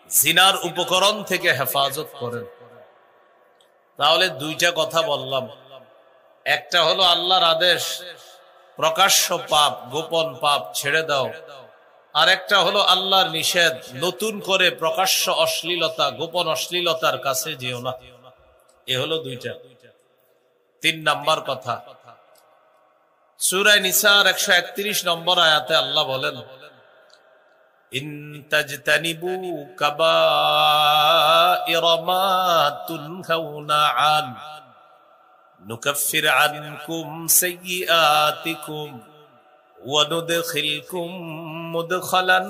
জিনার উপকরণ থেকে হেফাজত করেন। তাহলে দুইটা কথা বললাম, একটা হলো আল্লাহর আদেশ প্রকাশ্য পাপ গোপন পাপ ছেড়ে দাও, আর একটা হলো আল্লাহর নিষেধ নতুন করে প্রকাশ্য অশ্লীলতা গোপন অশ্লীলতার কাছে যেও না। এ হলো দুইটা। 3 নাম্বার কথা, সূরা নিসার 131 নম্বর আয়াতে আল্লাহ বলেন, ইন তাজতানিবু কাবাইরা মা তুনহাউনা আন নুকাফির আনকুম সাইয়্যাতিকুম ওয়া নুদখিলকুম মুদখালান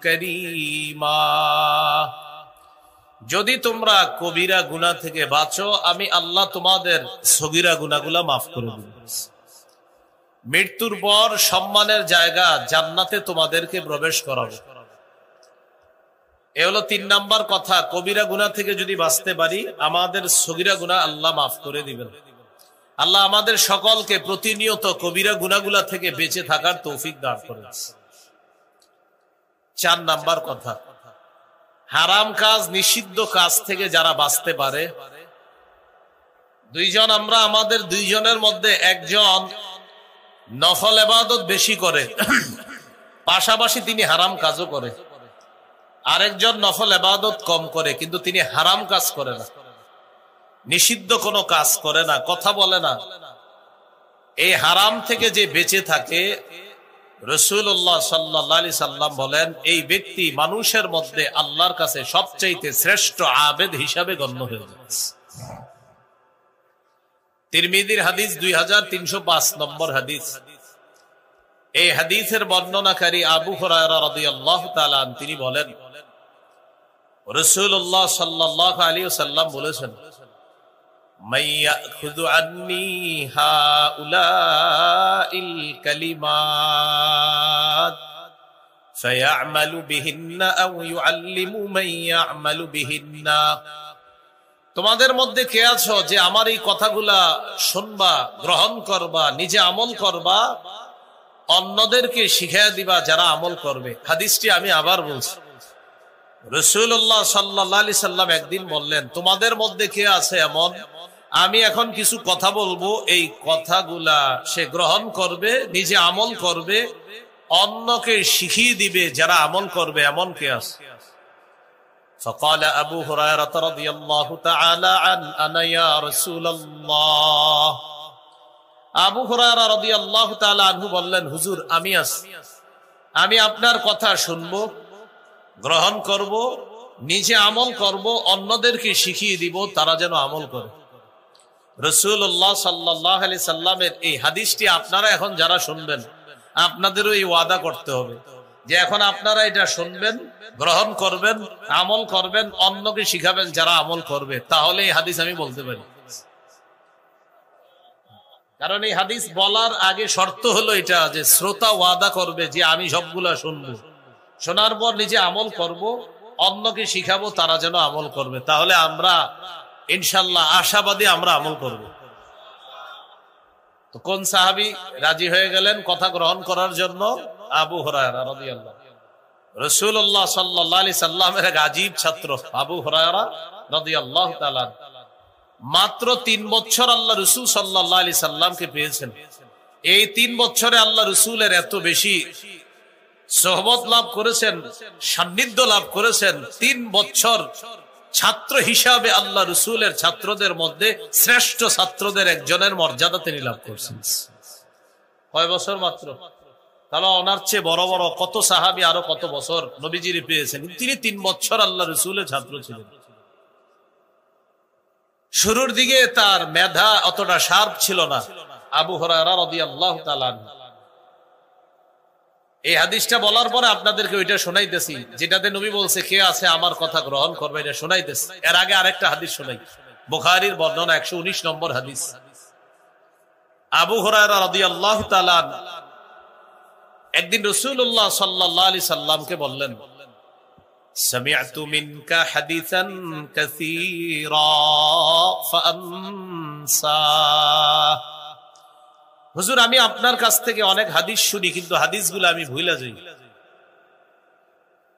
কারীমা। যদি তোমরা কবিরা গুনাহ থেকে বাঁচো, আমি আল্লাহ তোমাদের সগীরা গুনাহগুলো মাফ করে দেব। মৃত্যুর পর সম্মানের জায়গা জান্নাতে তোমাদেরকে প্রবেশ করাবো। এ হলো 3 নাম্বার কথা। কবিরা গুনাহ থেকে যদি বাঁচতে পারি, আমাদের সগীরা গুনাহ আল্লাহ মাফ করে দিবেন। আল্লাহ আমাদের সকলকে প্রতিনিয়ত কবিরা গুনাহগুলা থেকে বেঁচে থাকার তৌফিক দান করেন। 4 নাম্বার কথা, হারাম কাজ নিষিদ্ধ কাজ থেকে যারা বাঁচতে পারে, দুইজন আমরা আমাদের দুইজনের মধ্যে একজন নফল ইবাদত বেশি করে, পাশাপাশি তিনি হারাম কাজও করে, আরেকজন নফল ইবাদত কম করে কিন্তু তিনি হারাম কাজ করে না, নিষিদ্ধ কোনো কাজ করে না, কথা বলে না। এই হারাম থেকে যে বেঁচে থাকে, রাসূলুল্লাহ সাল্লাল্লাহু আলাইহি সাল্লাম বলেন, এই ব্যক্তি মানুষের মধ্যে আল্লাহর কাছে সবচেয়ে শ্রেষ্ঠ আবেদ হিসাবে গণ্য হয়ে যাচ্ছে। তিরমিজির হাদিস 2305 নম্বর হাদিস। এই হাদিসের বর্ণনাকারী আবু হুরায়রা রাদিয়াল্লাহু তাআলা আনহু তিনি বলেন, রাসূলুল্লাহ সাল্লাল্লাহু আলাইহি ওয়াসাল্লাম বলেছেন, মাইয়াখুযু আন্নী হাউলাইল কালিমাত ফায়া'মালু বিহিন্না আও ইউআল্লিমু মান ইয়া'মালু বিহিন্না। তোমাদের মধ্যে কে আছো যে আমার এই কথাগুলা শুনবা, গ্রহণ করবা, নিজে আমল করবা, অন্যদেরকে শিখিয়ে দিবা যারা আমল করবে। হাদিসটি আমি আবার বলছি, রাসূলুল্লাহ সাল্লাল্লাহু আলাইহি সাল্লাম একদিন বললেন, তোমাদের মধ্যে কে আছে এমন, আমি এখন কিছু কথা বলবো, এই কথাগুলা সে গ্রহণ করবে, নিজে আমল করবে, অন্যকে শিখিয়ে দিবে যারা আমল করবে, এমন কে আছে? فقال أبو هريرة رضي الله تعالى عنه أنا يا رسول الله। আবু হুরায়রা রাদিয়াল্লাহু তাআলা আনহু বললেন, হুজুর আমি আছি, আমি আপনার কথা শুনবো, গ্রহণ করব, নিজে আমল করব, অন্যদেরকে শিখিয়ে দিব তারা যেন আমল করে। রাসূলুল্লাহ সাল্লাল্লাহু আলাইহি সাল্লামের এই হাদিসটি আপনারা এখন যারা শুনবেন, আপনাদেরও এই ওয়াদা করতে হবে যে এখন আপনারা এটা শুনবেন, গ্রহণ করবেন, আমল করবেন, অন্যকে শিখাবেন যারা আমল করবে, তাহলে এই হাদিস আমি বলতে পারি। কারণ এই হাদিস বলার আগে শর্ত হলো এটা যে শ্রোতা ওয়াদা করবে যে আমি সবগুলা শুনবো, শোনার পর নিজে আমল করব, অন্যকে শিখাবো তারা যেন আমল করবে। তাহলে আমরা ইনশাআল্লাহ আশাবাদী আমরা আমল করব। তো কোন সাহাবী রাজি হয়ে গেলেন কথা গ্রহণ করার জন্য? আবু হুরায়রা রাদিয়াল্লাহু। রাসূলুল্লাহ সাল্লাল্লাহু আলাইহি সাল্লামের এক আজীব ছাত্র আবু হুরায়রা রাদিয়াল্লাহু তাআলা মাত্র 3 বছর আল্লাহ রাসূল সাল্লাল্লাহু আলাইহি সাল্লামকে পেয়েছেন। এই 3 বছরে আল্লাহ রাসূলের এত বেশি সোহবত লাভ করেছেন, সান্নিধ্য লাভ করেছেন। 3 বছর ছাত্র হিসাবে আল্লাহ রাসূলের ছাত্রদের মধ্যে শ্রেষ্ঠ ছাত্রদের একজনের মর্যাদা তিনি লাভ করেছেন। কয় বছর মাত্র? তাহলে ওনার চেয়ে বড় বড় কত সাহাবী আরো কত বছর নবীজির পেয়েছেন, তিনি 3 বছর আল্লাহ রাসূলের ছাত্র ছিলেন। শুরুর দিকে তার মেধা অতটা শার্প ছিল না। আবু হুরায়রা রাদিয়াল্লাহু তাআলা আনহু এই হাদিসটা বলার পরে আপনাদেরকে ওইটা শোনাইতেছি যেটাতে নবী বলছে কে আছে আমার কথা গ্রহণ করবে, এটা শোনাইতেছি। এর আগে আরেকটা হাদিস শোনাই, বুখারীর বর্ণনা 119 নম্বর হাদিস। আবু হুরায়রা রাদিয়াল্লাহু তাআলা একদিন রাসূলুল্লাহ সাল্লাল্লাহু আলাইহি সাল্লামকে বললেন, সামি'তু মিনকা হাদিসান কাসীরা ফাআনসা। হুজুর আমি আপনার কাছ থেকে অনেক হাদিস শুনি কিন্তু হাদিসগুলো আমি ভুলে যাই।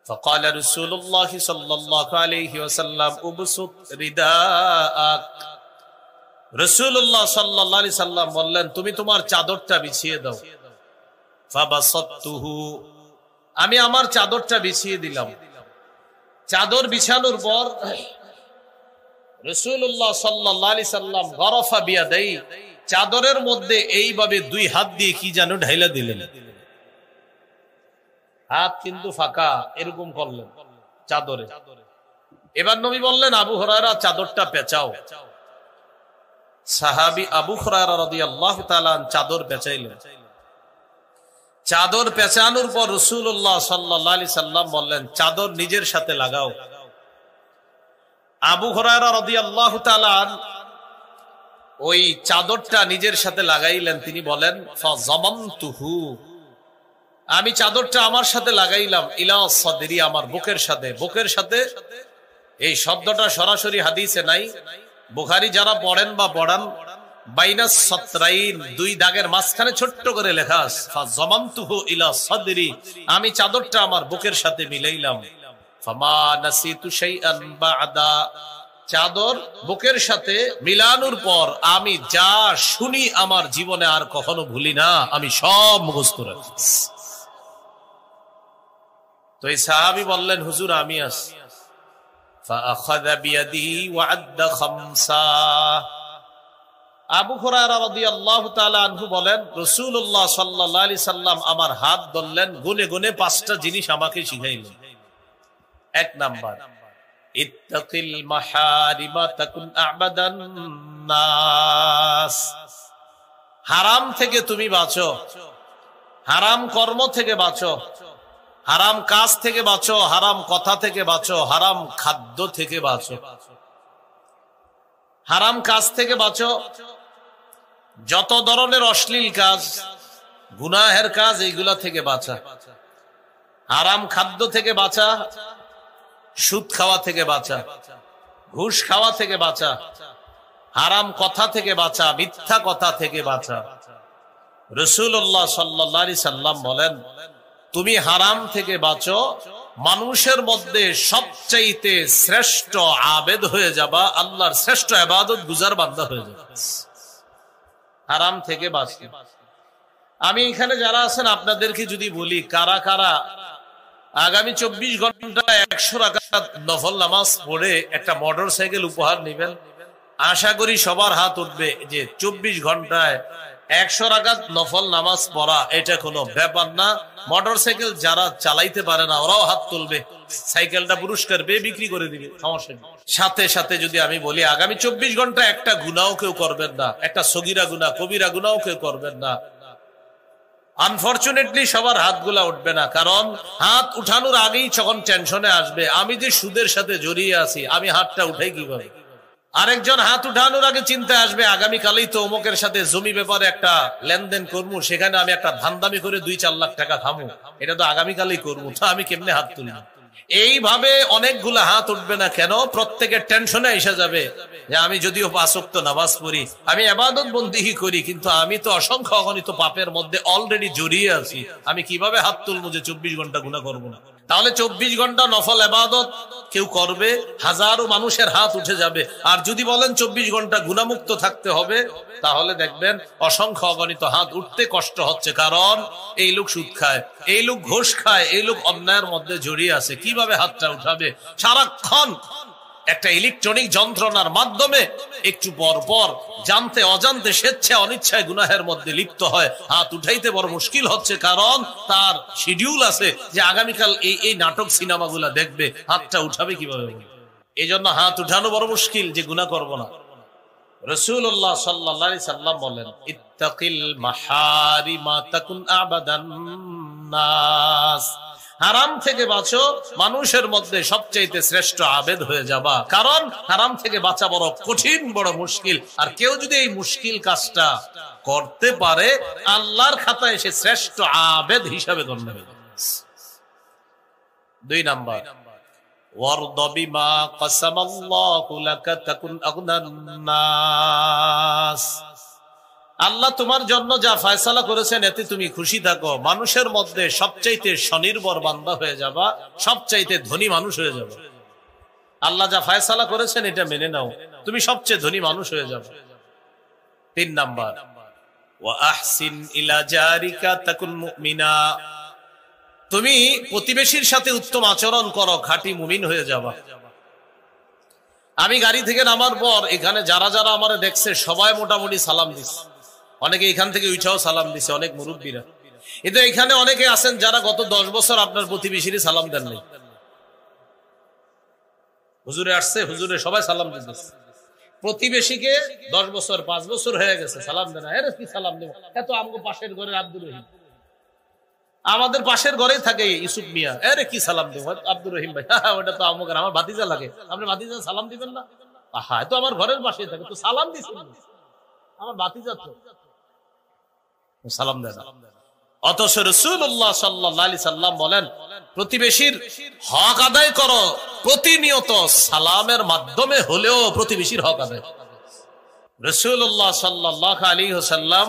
فقال رسول الله صلى الله عليه وسلم ابسط رداءك রাসূলুল্লাহ সাল্লাল্লাহু আলাইহি সাল্লাম বললেন তুমি তোমার চাদরটা বিছিয়ে দাও। ফাবাসাততুহু আমি আমার চাদরটা বিছিয়ে দিলাম। চাদর বিছানোর পর রাসূলুল্লাহ সাল্লাল্লাহু আলাইহি সাল্লাম গরফা বিয়াদাই চাদরের মধ্যে এইভাবে দুই হাত দিয়ে কি যেন ঢাইলা দিলেন। হাত কিন্তু ফাঁকা, এরকম করলেন চাদরে। এবার নবী বললেন আবু হুরায়রা চাদরটা পেঁচাও। সাহাবী আবু হুরায়রা রাদিয়াল্লাহু তাআলা চাদর পেঁচাইলেন। চাদর পেঁচানোর পর রাসূলুল্লাহ সাল্লাল্লাহু আলাইহি সাল্লাম বললেন চাদর নিজের সাথে লাগাও। আবু হুরায়রা রাদিয়াল্লাহু তাআলা ওই চাদরটা নিজের সাথে লাগাইলেন। তিনি বলেন ফাযামামতুহু আমি চাদরটা আমার সাথে লাগাইলাম ইলা সাদরি আমার বুকের সাথে। বুকের সাথে এই শব্দটা সরাসরি হাদিসে নাই। বুখারী যারা পড়েন বা পড়ান বাইনাস সাতরাইন দুই দাগের মাঝখানে ছোট্ট করে লেখা আছে ফাযামামতুহু ইলা সাদরি আমি চাদরটা আমার বুকের সাথে মিলাইলাম। ফামা নাসিতু শাইআন বা'দা চাদর বুকের সাথে মিলানোর পর আমি যা শুনি আমার জীবনে আর কখনো ভুলি না, আমি সব মুখস্থ রাখি। তো এই সাহাবী বললেন হুজুর আমি আছি। ফাআখাযা বিয়াদি ওয়া'আদ্দা খামসা আবু হুরায়রা রাদিয়াল্লাহু তাআলা আনহু বলেন রাসূলুল্লাহ সাল্লাল্লাহু আলাইহি সাল্লাম আমার হাত ধরলেন, গুনে গুনে পাঁচটা জিনিস আমাকে শিখাইলেন। এক নাম্বার ইত্তাকিল মাহারিমা তাকুন আ'বাদান নাস হারাম থেকে তুমি বাঁচো, হারাম কর্ম থেকে বাঁচো, হারাম কাজ থেকে বাঁচো, হারাম কথা থেকে বাঁচো, হারাম খাদ্য থেকে বাঁচো। হারাম কাজ থেকে বাঁচো, যত ধরনের অশ্লীল কাজ গুনাহের কাজ এইগুলা থেকে বাঁচা। হারাম খাদ্য থেকে বাঁচা, সুদ খাওয়া থেকে বাঁচা, ঘুষ খাওয়া থেকে বাঁচা, হারাম কথা থেকে বাঁচা, মিথ্যা কথা থেকে বাঁচা। রাসূলুল্লাহ সাল্লাল্লাহু আলাইহি সাল্লাম বলেন তুমি হারাম থেকে বাঁচো, মানুষের মধ্যে সবচাইতে শ্রেষ্ঠ আবেদ হয়ে যাবা, আল্লাহর শ্রেষ্ঠ ইবাদত গুজার বান্দা হয়ে যাবে। হারাম থেকে বাঁচতে আমি এখানে যারা আছেন আপনাদেরকে যদি বলি কারা কারা আগামী 24 ঘন্টা 100 রাকাত নফল নামাজ পড়ে একটা মোটরসাইকেল উপহার নেবেন, আশা করি সবার হাত উঠবে যে 24 ঘন্টায় 100 রাকাত নফল নামাজ পড়া এটা কোনো ব্যাপার না। মোটরসাইকেল যারা চালাইতে পারে না ওরাও হাত তুলবে, সাইকেলটা পুরস্কার পেয়ে বিক্রি করে দিবে, সমস্যা নেই। সাথে সাথে যদি আমি বলি আগামী 24 ঘন্টা একটা গুনাহও কেউ করবেন না, একটা সগীরা গুনাহ কবিরা গুনাহও কেউ করবেন না। আনফরচুনেটলি সবার হাতগুলা উঠবে না, কারণ হাত উঠানোর আগেই যখন টেনশনে আসবে আমি যে সুদের সাথে জড়িয়ে আছি আমি হাতটা উঠাই কিভাবে। আরেকজন হাত উঠানোর আগে চিন্তা আসবে আগামীকালই তো অমুকের সাথে জমি ব্যাপারে একটা লেনদেন করবো, সেখানে আমি একটা ধান্দামি করে 2-4 লাখ টাকা খামু, এটা তো আগামীকালই করবো, তো আমি কেমনে হাত তুলি। এইভাবে অনেকগুলা হাত উঠবে না কেন, প্রত্যেকের টেনশনে এসে যাবে যে আমি যদিও 5 ওয়াক্ত নামাজ পড়ি, আমি ইবাদত বন্দেগী করি, কিন্তু আমি তো অসংখ্য অগণিত পাপের মধ্যে অলরেডি জড়িয়ে আছি, আমি কিভাবে হাত তুলবো যে 24 ঘন্টা গুনাহ করবো না। তাহলে 24 ঘন্টা নফল ইবাদত কেউ করবে, হাজারো মানুষের হাত উঠে যাবে। আর যদি বলেন 24 ঘন্টা গুনাহমুক্ত থাকতে হবে, তাহলে দেখবেন অসংখ্য অগণিত হাত উঠতে কষ্ট হচ্ছে, কারণ এই লোক সুদ খায়, এই লোক ঘুষ খায়, এই লোক অন্যায়ের মধ্যে জড়িয়ে আছে। কিভাবে হাতটা উঠাবে? সারাক্ষণ একটা ইলেকট্রনিক যন্ত্রণার মাধ্যমে একটু পর পর জানতে অজান্তে স্বেচ্ছা অনিচ্ছায় গুনাহের মধ্যে লিপ্ত হয়, হাত উঠাইতে বড় মুশকিল হচ্ছে, কারণ তার শিডিউল আছে যে আগামীকাল এই নাটক সিনেমাগুলা দেখবে, হাতটা উঠাবে কিভাবে? এই জন্য হাত উঠানো বড় মুশকিল যে গুনাহ করব না। রাসূলুল্লাহ সাল্লাল্লাহু আলাইহি সাল্লাম বলেন ইত্তাকিল মাহারিমা তাকুন আ'বাদান নাস হারাম থেকে বাঁচো, মানুষের মধ্যে সবচাইতে শ্রেষ্ঠ আবেদ হয়ে যাবা, কারণ হারাম থেকে বাঁচা বড় কঠিন, বড় মুশকিল। আর কেউ যদি এই মুশকিল কাজটা করতে পারে আল্লাহর খাতায় সে শ্রেষ্ঠ আবেদ হিসাবে গণ্য হবে। 2 নাম্বার ওয়ারদ বিমা কাসামাল্লাহু লাকা তাকুন আগনান নাস আল্লাহ তোমার জন্য যা ফয়সালা করেছেন এতে তুমি খুশি থাকো। মানুষের মধ্যে সবচাইতে স্বনির্ভর বান্দা হয়ে যাবা, সবচাইতে ধনী মানুষ হয়ে যাবে। আল্লাহ যা ফয়সালা করেছেন এটা মেনে নাও, তুমি সবচেয়ে ধনী মানুষ হয়ে যাবে। 3 নাম্বার, ওয়া আহসিন ইলা জারিকা তাকুন মুমিনা। তুমি প্রতিবেশীর সাথে উত্তম আচরণ করো, খাঁটি মুমিন হয়ে যাবা। আমি গাড়ি থেকে নামার পর এখানে যারা যারা আমারে দেখছে সবাই মোটামুটি সালাম দিচ্ছে, অনেকে এখান থেকে উঠাও সালাম দিছে, অনেক মুরব্বীরা। কিন্তু এখানে অনেকে আছেন যারা গত 10 বছর আপনার প্রতিবেশীর সালাম দেন নাই। হুজুরে আসছে, হুজুরে সবাই সালাম দিতেছে, প্রতিবেশীকে 10 বছর 5 বছর হয়ে গেছে সালাম দেন। কি সালাম দেব? এত আমগো পাশের ঘরের আব্দুর রহিম, আমাদের পাশের ঘরেই থাকে ইউসুফ মিয়া, আরে কি সালাম দেব আব্দুর রহিম ভাই, ওটা তো আমাকে আমার ভাতিজা লাগে, আপনি ভাতিজা সালাম দিবেন না? হ্যাঁ, তো আমার ঘরের পাশেই থাকে, তো সালাম দিছেন আমার ভাতিজা, তো সালাম দেন। অথচ রাসূলুল্লাহ সাল্লাল্লাহু আলাইহি সাল্লাম বলেন, প্রতিবেশীর হক আদায় করো, প্রতিনিয়ত সালামের মাধ্যমে হলেও প্রতিবেশীর হক আদায়। রাসূলুল্লাহ সাল্লাল্লাহু আলাইহি ওয়াসাল্লাম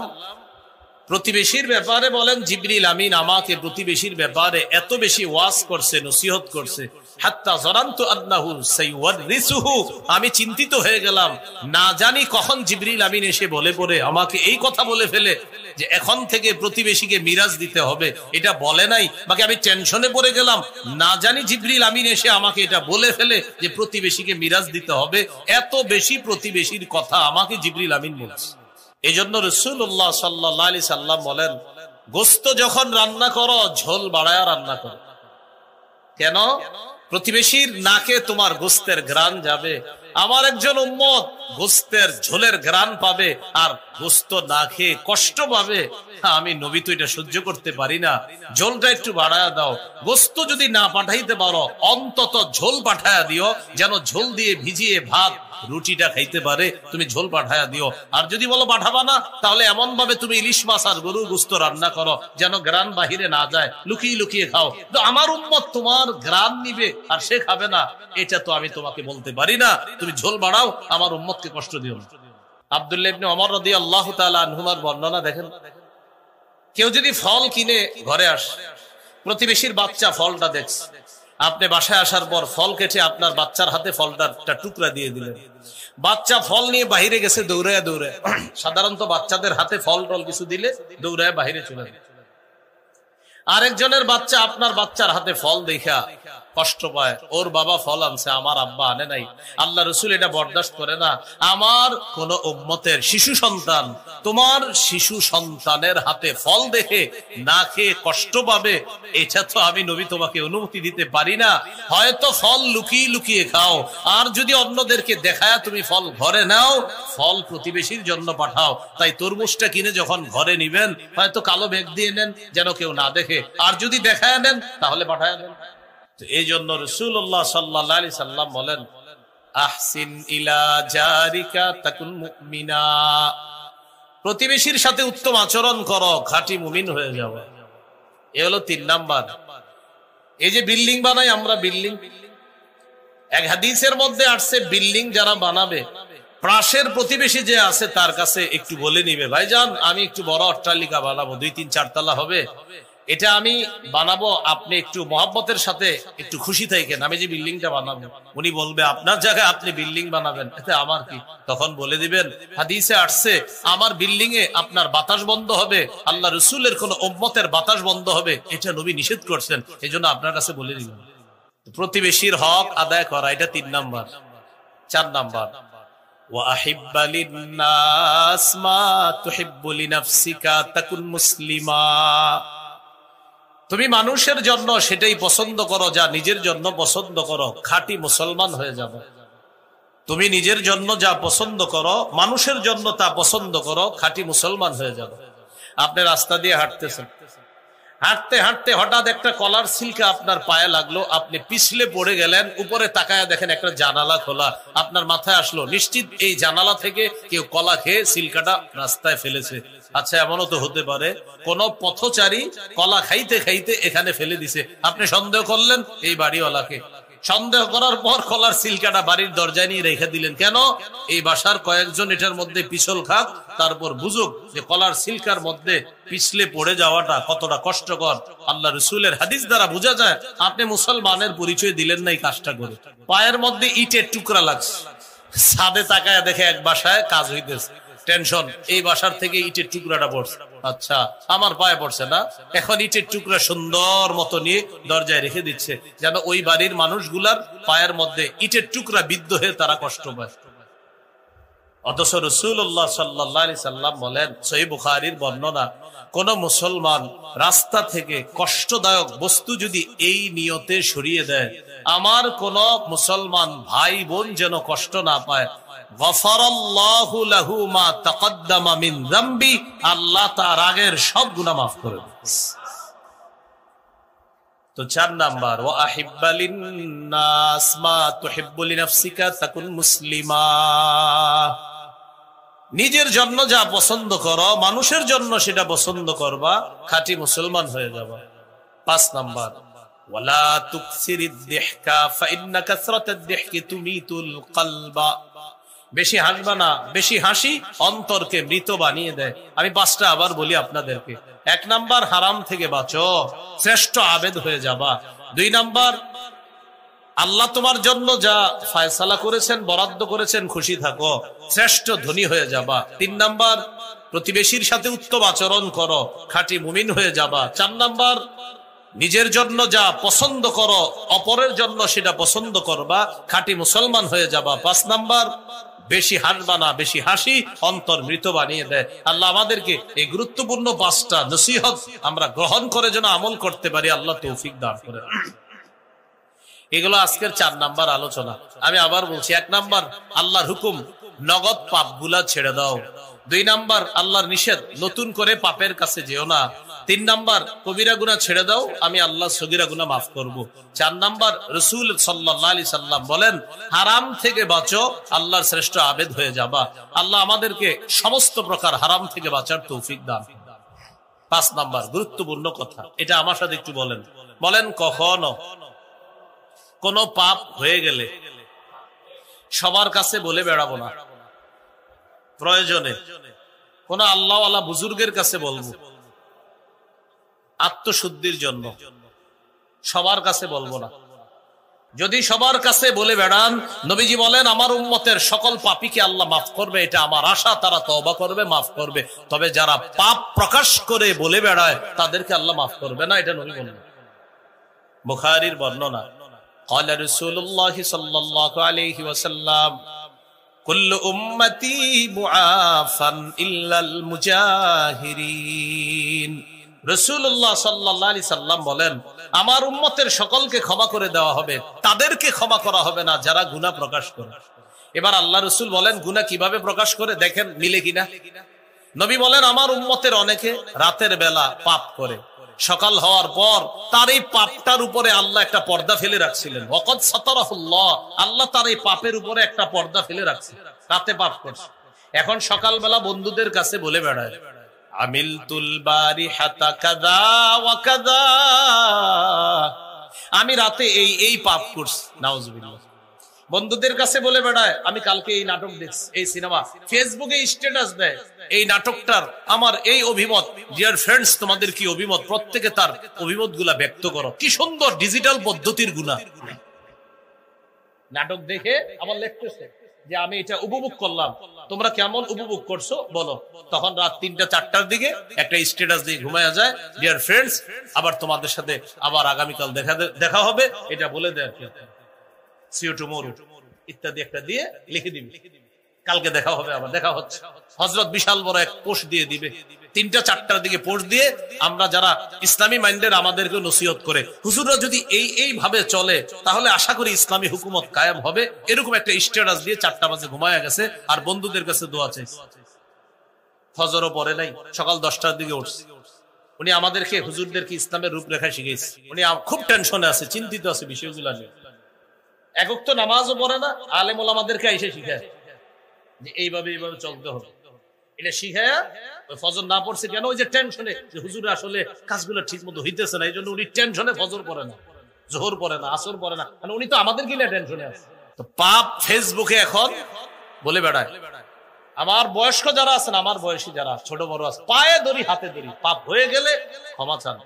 প্রতিবেশীর ব্যাপারে বলেন, জিবরিল আমিন আমাকে প্রতিবেশীর ব্যাপারে এত বেশি ওয়াজ করছে, নসিহত করছে, হাত্তা যারানতু আন্নাহু সাইওয়ারিসুহু, আমি চিন্তিত হয়ে গেলাম, না জানি কখন জিবরিল আমিন এসে বলে পড়ে আমাকে এই কথা বলে ফেলে যে এখন থেকে প্রতিবেশীকে মিরাজ দিতে হবে। এটা বলে নাই, বাকি আমি টেনশনে পড়ে গেলাম, না জানি জিবরিল আমিন এসে আমাকে এটা বলে ফেলে যে প্রতিবেশীকে মিরাজ দিতে হবে। এত বেশি প্রতিবেশীর কথা আমাকে জিবরিল আমিন বলছে। এই জন্য রাসূলুল্লাহ সাল্লাল্লাহু আলাইহি সাল্লাম বলেন, গোশত যখন রান্না করো ঝোল বাড়ায়া রান্না করো। কেন? প্রতিবেশীর নাকে তোমার গোশতের ঘ্রাণ যাবে, আমার একজন উম্মত গোশতের ঝোলের ঘ্রাণ পাবে আর গোশত না খেয়ে কষ্ট পাবে। আমি নবী তো এটা সহ্য করতে পারি না, ঝোলটা একটু বাড়ায়া দাও। গোশত যদি না পাঠাইতে পারো অন্তত ঝোল পাঠায়া দিও, যেন ঝোল দিয়ে ভিজিয়ে ভাত রুটিটা খাইতে পারে, তুমি ঝোল পাঠায়া দিও। আর যদি বলো পাঠাবা না, তাহলে এমন ভাবে তুমি ইলিশ মাছ আর গরুর গোশত রান্না করো যেন গ্রান বাহিরে না যায়, লুকিয়ে লুকিয়ে খাও। তো আমার উম্মত তোমার গ্রান নিবে আর সে খাবে না, এটা তো আমি তোমাকে বলতে পারি না। তুমি ঝোল বাড়াও, আমার উম্মতকে কষ্ট দিও না। আব্দুল্লাহ ইবনে ওমর রাদিয়াল্লাহু তাআলা আনহুমার বর্ণনা দেখেন, কেউ যদি ফল কিনে ঘরে আসে, প্রতিবেশীর বাচ্চা ফলটা দেখছে, আপনি বাসায় আসার পর ফল কেটে আপনার বাচ্চার হাতে ফলটা টুকরা দিয়ে দিলেন, বাচ্চা ফল নিয়ে বাহিরে গেছে দৌড়ায় দৌড়ায়। সাধারণত বাচ্চাদের হাতে ফল টল কিছু দিলে দৌড়ায় বাহিরে চলে যায়। আরেকজনের বাচ্চা আপনার বাচ্চার হাতে ফল দেখা কষ্ট পায়, ওর বাবা ফল আনছে আমার আব্বা আনে নাই। আল্লাহ রাসূল এটা বরদাস্ত করে না। আমার কোন উম্মতের শিশু সন্তান তোমার শিশু সন্তানের হাতে ফল দেখে না খেয়ে কষ্ট পাবে, এটা তো আমি নবী তোমাকে অনুমতি দিতে পারি না। হয়তো ফল লুকিয়ে লুকিয়ে খাও, আর যদি অন্যদেরকে দেখায় তুমি ফল ঘরে নাও, ফল প্রতিবেশীর জন্য পাঠাও। তাই তরমুজটা কিনে যখন ঘরে নিবেন হয়তো কালো ব্যাগ দিয়ে নেন যেন কেউ না দেখে, আর যদি দেখায় নেন তাহলে পাঠায় নেন। এই জন্য রাসূলুল্লাহ সাল্লাল্লাহু আলাইহি সাল্লাম বলেন, আহসিন ইলা জারিকা তাকুন মুমিনা, প্রতিবেশীর সাথে উত্তম আচরণ করো, খাঁটি মুমিন হয়ে যাও। এ হলো 3 নাম্বার। এই যে বিল্ডিং বানাই আমরা, বিল্ডিং, এক হাদিসের মধ্যে আসছে বিল্ডিং যারা বানাবে পাশের প্রতিবেশী যে আছে তার কাছে একটু বলে নিবে, ভাইজান আমি একটু বড় অট্টালিকা বানাবো, 2-3-4 তলা হবে, এটা আমি বানাবো, আপনি একটু মহব্বতের সাথে একটু খুশি থাকেন, আমি যে বিল্ডিংটা বানাবো। উনি বলবে আপনার জায়গায় আপনি বিল্ডিং বানাবেন, এতে আমার কি? তখন বলে দিবেন হাদিসে আসছে আমার বিল্ডিং এ আপনার বাতাস বন্ধ হবে, আল্লাহ রাসূলের কোন উম্মতের বাতাস বন্ধ হবে, এটা নবী নিষেধ করছেন, এজন্য আপনার কাছে বলে দিবেন। প্রতিবেশীর হক আদায় করা, এটা 3 নাম্বার। 4 নাম্বার, ওয়া আহিব্বা লিন-নাস মা তুহিব্বু লিনাফসিকা তাকুন মুসলিমা, তুমি মানুষের জন্য সেটাই পছন্দ করো যা নিজের জন্য পছন্দ করো, খাঁটি মুসলমান হয়ে যাবে। তুমি নিজের জন্য যা পছন্দ করো মানুষের জন্য তা পছন্দ করো, খাঁটি মুসলমান হয়ে যাবে। আপনি রাস্তা দিয়ে হাঁটতেছেন, হাঁটতে হাঁটতে হঠাৎ একটা কলার সিল্কা আপনার পায়ে লাগলো, আপনি পিছলে পড়ে গেলেন, উপরে তাকায় দেখেন একটা জানালা খোলা, আপনার মাথায় আসলো নিশ্চিত এই জানালা থেকে কেউ কলা খেয়ে সিল্কাটা রাস্তায় ফেলেছে। আচ্ছা, এমনও তো হতে পারে কোন পথচারী কলা খাইতে খাইতে এখানে ফেলে দিছে, আপনি সন্দেহ করলেন এই বাড়িওয়ালাকে, সন্দেহ করার পর কলার সিলকাটা বাড়ির দরজায় নিয়ে রেখে দিলেন। কেন? এই বাসার কয়েকজন এটার মধ্যে পিছল খাক, তারপর বুঝুক যে কলার সিলকার মধ্যে পিছলে পড়ে যাওয়াটা কতটা কষ্টকর। আল্লাহ রসুলের হাদিস দ্বারা বোঝা যায় আপনি মুসলমানের পরিচয় দিলেন না এই কাজটা করে। পায়ের মধ্যে ইটের টুকরা লাগছে, ছাদে তাকায় দেখে এক বাসায় কাজ হইতেছে, টেনশন, এই বাসার থেকে ইটের টুকরাটা পড়ছে, আচ্ছা আমার পায়ে পড়ছে না, এখন ইটের টুকরা সুন্দর মতো নিয়ে দরজায় রেখে দিচ্ছে যেন ওই বাড়ির মানুষগুলার পায়ের মধ্যে ইটের টুকরা বিদ্ধ হয়ে তারা কষ্ট পায়। অথচ রাসূলুল্লাহ সাল্লাল্লাহু আলাইহি সাল্লাম বলেন, সহিহ বুখারীর বর্ণনা, কোন মুসলমান রাস্তা থেকে কষ্টদায়ক বস্তু যদি এই নিয়তে সরিয়ে দেয়, আমার কোন মুসলমান ভাই বোন যেন কষ্ট না পায়, গফারাল্লাহু লাহু মা তাকদ্দামা মিন যামবি, আল্লাহ তার আগের সব গুনাহ মাফ করে দেন। তো 4 নাম্বার, ওয়া আহিব্বা লিন-নাস মা তুহিব্বু লিনাফসিকা তাকুন মুসলিমা। নিজের জন্য যা পছন্দ করো, মানুষের জন্য সেটা পছন্দ করবা, খাঁটি মুসলমান হয়ে যাবা। 5 নাম্বার, ওয়ালা তুকসিরিদ দিহকা ফাইন্না কাসরাতাদ দিহকি তুমিতুল কলবা। বেশি হাসবা না, বেশি হাসি অন্তরকে মৃত বানিয়ে দেয়। আমি 5টা আবার বলি আপনাদেরকে। 1 নাম্বার, হারাম থেকে বাঁচো, শ্রেষ্ঠ আবেদ হয়ে যাবা। 2 নাম্বার, আল্লাহ তোমার জন্য যা ফয়সালা করেছেন, বরাদ্দ করেছেন, খুশি থাকো, শ্রেষ্ঠ ধনী হয়ে যাবা। 3 নাম্বার, প্রতিবেশীর সাথে উত্তম আচরণ করো, খাঁটি মুমিন হয়ে যাবা। 4 নাম্বার, নিজের জন্য যা পছন্দ করো, অপরের জন্য সেটা পছন্দ করবা, খাঁটি মুসলমান হয়ে যাবা। 5 নাম্বার, বেশি হাসবা না, বেশি হাসি অন্তর মৃত বানিয়ে দেয়। আল্লাহ আমাদেরকে এই গুরুত্বপূর্ণ 5টা নসিহত আমরা গ্রহণ করে যেন আমল করতে পারি, আল্লাহ তৌফিক দান করেন। এগুলো আজকের 4 নাম্বার আলোচনা। আমি আবার বলছি, 1 নাম্বার, আল্লাহর হুকুম, নগদ পাপগুলা ছেড়ে দাও। 2 নাম্বার, আল্লাহর নিষেধ, নতুন করে পাপের কাছে যেও না। 3 নাম্বার, কবিরা গুনাহ ছেড়ে দাও, আমি আল্লাহ সগীরা গুনাহ মাফ করব। 4 নাম্বার, রাসূল সাল্লাল্লাহু আলাইহি সাল্লাম বলেন, হারাম থেকে বাঁচো, আল্লাহর শ্রেষ্ঠ আবেদ হয়ে যাবা। আল্লাহ আমাদেরকে সমস্ত প্রকার হারাম থেকে বাঁচার তৌফিক দান। 5 নাম্বার গুরুত্বপূর্ণ কথা, এটা আমার সাথে একটু বলেন, কখনো কোন পাপ হয়ে গেলে সবার কাছে বলে বেড়াবো না, প্রয়োজনে কোন আল্লাহওয়ালা বুজুর্গের কাছে বলবো, আত্মশুদ্ধির জন্য। সবার কাছে বলবো না। যদি সবার কাছে বলে বেড়ান, নবীজি বলেন, আমার উম্মতের সকল পাপীকে আল্লাহ মাফ করবে, এটা আমার আশা, তারা তওবা করবে, মাফ করবে। তবে যারা পাপ প্রকাশ করে বলে বেড়ায়, তাদেরকে আল্লাহ মাফ করবে না, এটা নবী বলেন। বুখারীর বর্ণনা, قال رسول الله صلى الله عليه وسلم كل امتي معافى الا المجاهرين। রাসূলুল্লাহ সাল্লাল্লাহু আলাইহি সাল্লাম বলেন, আমার উম্মতের সকলকে ক্ষমা করে দেওয়া হবে, তাদেরকে ক্ষমা করা হবে না যারা গুনাহ প্রকাশ করে। এবার আল্লাহ রাসূল বলেন, গুনাহ কিভাবে প্রকাশ করে দেখেন মিলে কিনা। নবী বলেন, আমার উম্মতের অনেকে রাতের বেলা পাপ করে, সকাল হওয়ার পর তার এই পাপটার উপরে আল্লাহ একটা পর্দা ফেলে রাখছিলেন। ওয়াকাদ সাতারাহুল্লাহ, আল্লাহ তার এই পাপের উপরে একটা পর্দা ফেলে রাখছে, রাতে পাপ করছে। এখন সকালবেলা বন্ধুদের কাছে বলে বেড়ায়, আমিলতুল বারিহাতা কাযা ওয়া কাযা, আমি রাতে এই পাপ করছি, নাউজুবিল্লাহ। বন্ধুদের কাছে বলে বেড়ায়, আমি কালকে এই নাটক দেখছি, এই সিনেমা, ফেসবুকে স্ট্যাটাস দেয়, এই নাটকটার আমার এই অভিমত। ডিয়ার ফ্রেন্ডস, তোমাদের কি অভিমত? প্রত্যেকে তার অভিমত গুলা ব্যক্ত করো। কি সুন্দর ডিজিটাল পদ্ধতির গুনাহ। নাটক দেখে আবার লিখতেছে যে আমি এটা উপভোগ করলাম, তোমরা কেমন উপভোগ করছো বলো। তখন রাত 3টা-4টার দিকে একটা স্ট্যাটাস দিয়ে ঘুমায়া যায়, ডিয়ার ফ্রেন্ডস, আবার তোমাদের সাথে আবার আগামীকাল দেখা হবে, এটা বলে দেয় see you tomorrow ইত্যাদি একটা দিয়ে লিখে দিবে, কালকে দেখা হবে, আবার দেখা হচ্ছে। হযরত বিশাল বড় এক পোস্ট দিয়ে দিবে, 3টা-4টার দিকে পোস্ট দিয়ে। আমরা যারা ইসলামী মাইন্ডের, আমাদেরকে নসিহত করে, হুজুররা যদি এই ভাবে চলে তাহলে আশা করি ইসলামী হুকুমত কায়েম হবে। এরকম একটা স্ট্যাটাস দিয়ে 4টা বাজে ঘুমায়া গেছে, আর বন্ধুদের কাছে দোয়া চাইছে। ফজরও পড়ে নাই, সকাল 10টার দিকে উঠছে। উনি আমাদেরকে, হুজুরদেরকে ইসলামের রূপরেখা শিখিয়েছে। উনি খুব টেনশনে আছে, চিন্তিত আছে বিষয়গুলো নিয়ে। এক ওয়াক্ত নামাজও পড়ে না, আলেম ওলামাদেরকে এসে শিখায় যে এইভাবে চলতে হবে। এটা শিখায় ফজর না পড়ছে কেন? ওই যে টেনশনে, যে হুজুর আসলে কাজগুলো ঠিক মতো হইতেছে না, এই জন্য উনি টেনশনে ফজর পড়ে না। জোহর পড়ে না, আসর পড়ে না, মানে উনি তো আমাদের কিনা টেনশনে আছে। তো পাপ ফেসবুকে এখন বলে বেড়ায়। আমার বয়স্ক যারা আছেন, আমার বয়সী যারা ছোট বড় আছে, পায়ে ধরি হাতে ধরি, পাপ হয়ে গেলে ক্ষমা চান,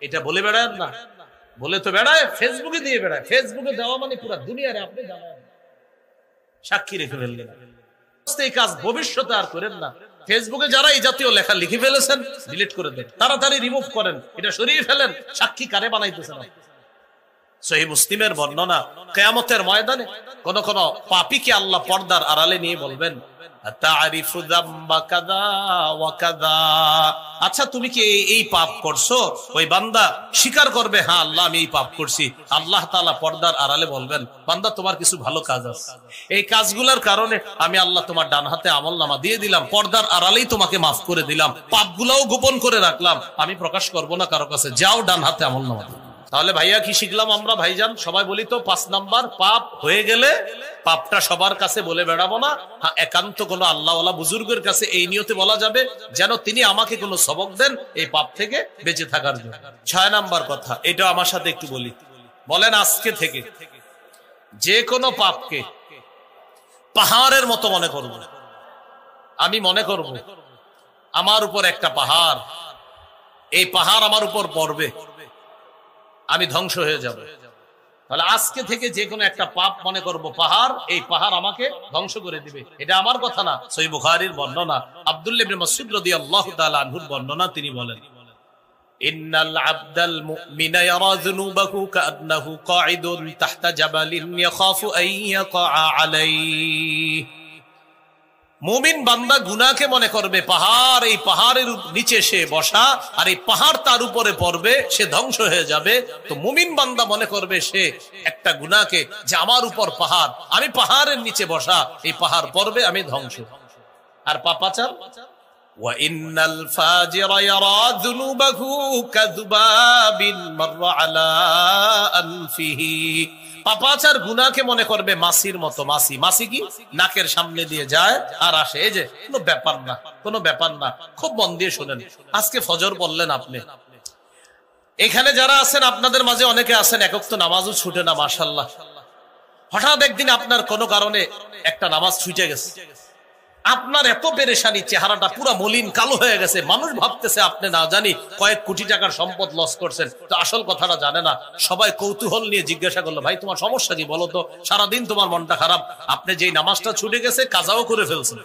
এটা বলে বেড়ায় না। বলে তো বেড়ায়, ফেসবুকে দিয়ে বেড়ায়। ফেসবুকে দেওয়া মানে পুরো দুনিয়ারে আপনি জানেন, সাক্ষী রেখে ফেললেন। এই কাজ ভবিষ্যতে আর করেন না। ফেসবুকে যারা এই জাতীয় লেখা লিখে ফেলেছেন, ডিলিট করে দেন, তাড়াতাড়ি রিমুভ করেন, এটা সরিয়ে ফেলেন। সাক্ষী কারে বানাইতেছেন? সহিহ মুসলিমের বর্ণনা, কিয়ামতের ময়দানে কোন কোন পাপীকে আল্লাহ পর্দার আড়ালে নিয়ে বলবেন, তারিফু যামবা কাযা ওয়া কাযা, আচ্ছা তুমি কি এই পাপ করছো? ওই বান্দা স্বীকার করবে, হ্যাঁ আল্লাহ আমি এই পাপ করছি। আল্লাহ তাআলা পর্দার আড়ালে বলবেন, বান্দা তোমার কিছু ভালো কাজ আছে, এই কাজগুলোর কারণে আমি আল্লাহ তোমার ডান হাতে আমলনামা দিয়ে দিলাম, পর্দার আড়ালেই তোমাকে মাফ করে দিলাম, পাপগুলোও গোপন করে রাখলাম, আমি প্রকাশ করব না কারো কাছে, যাও ডান হাতে আমলনামা। তাহলে ভাইয়া কি শিখলাম আমরা? ভাইজান সবাই বলি তো, 5 নাম্বার, পাপ হয়ে গেলে পাপটা সবার কাছে বলে বেড়াবো না। হ্যাঁ, একান্ত কোনো আল্লাহওয়ালা বুজুর্গের কাছে এই নিয়তে বলা যাবে যেন তিনি আমাকে কোনো সবক দেন এই পাপ থেকে বেঁচে থাকার জন্য। 6 নাম্বার কথা, এটা আমার সাথে একটু বলি। বলেন আজকে থেকে যে কোনো পাপকে পাহাড়ের মতো মনে করব। আমি মনে করব আমার উপর একটা পাহাড়, এই পাহাড় আমার উপর পড়বে, আমি ধ্বংস হয়ে যাব। তাহলে আজকে থেকে যে কোনো একটা পাপ মনে করব পাহাড়, এই পাহাড় আমাকে ধ্বংস করে দিবে। এটা আমার কথা না, সহিহ বুখারীর বর্ণনা, আব্দুল্লাহ ইবনে মাসউদ রাদিয়াল্লাহু তাআলা আনহুর বর্ণনা। তিনি বলেন, ইন্নাল আবদাল মুমিনা ইয়ারা যুনুবাহু কাআন্নাহু কাঈদুন তাহতা জাবালিন ইয়াখাফু আন ইয়াকা আলাইহি। মুমিন বান্দা গুনাহকে মনে করবে পাহাড়, এই পাহাড়ের নিচে সে বসা, আর এই পাহাড় তার উপরে পড়বে, সে ধ্বংস হয়ে যাবে। তো মুমিন বান্দা মনে করবে সে একটা গুনাহকে, যে আমার উপর পাহাড়, আমি পাহাড়ের নিচে বসা, এই পাহাড় পড়বে, আমি ধ্বংস। আর পাপাচার, ওয়া ইন্নাল ফাজিরা ইয়ারা যুনুবাহু কাযুবাবিন মাররা আলা আনফিহি। পাপাচার গুনাহকে মনে করবে মাছির মতো। মাছি, মাছি কি? নাকের সামনে দিয়ে যায় আর আসে, এই যে কোনো ব্যাপার না, কোনো ব্যাপার না। খুব মন দিয়ে শুনেন, আজকে ফজর বললেন আপনি, এখানে যারা আছেন আপনাদের মাঝে অনেকে আছেন এক ওয়াক্ত নামাজও ছুটে না, মাশাআল্লাহ। হঠাৎ একদিন আপনার কোনো কারণে একটা নামাজ ছুটে গেছে, আপনার এত পেরেশানি, চেহারাটা পুরো মলিন কালো হয়ে গেছে, মানুষ ভাবতেছে আপনি না জানি কয়েক কোটি টাকার সম্পদ লস করছেন, তো আসল কথাটা জানে না। সবাই কৌতূহল নিয়ে জিজ্ঞাসা করলো, ভাই তোমার সমস্যা কি বলো তো, সারাদিন তোমার মনটা খারাপ, আপনি যেই নামাজটা ছুটে গেছে কাজাও করে ফেলছেন,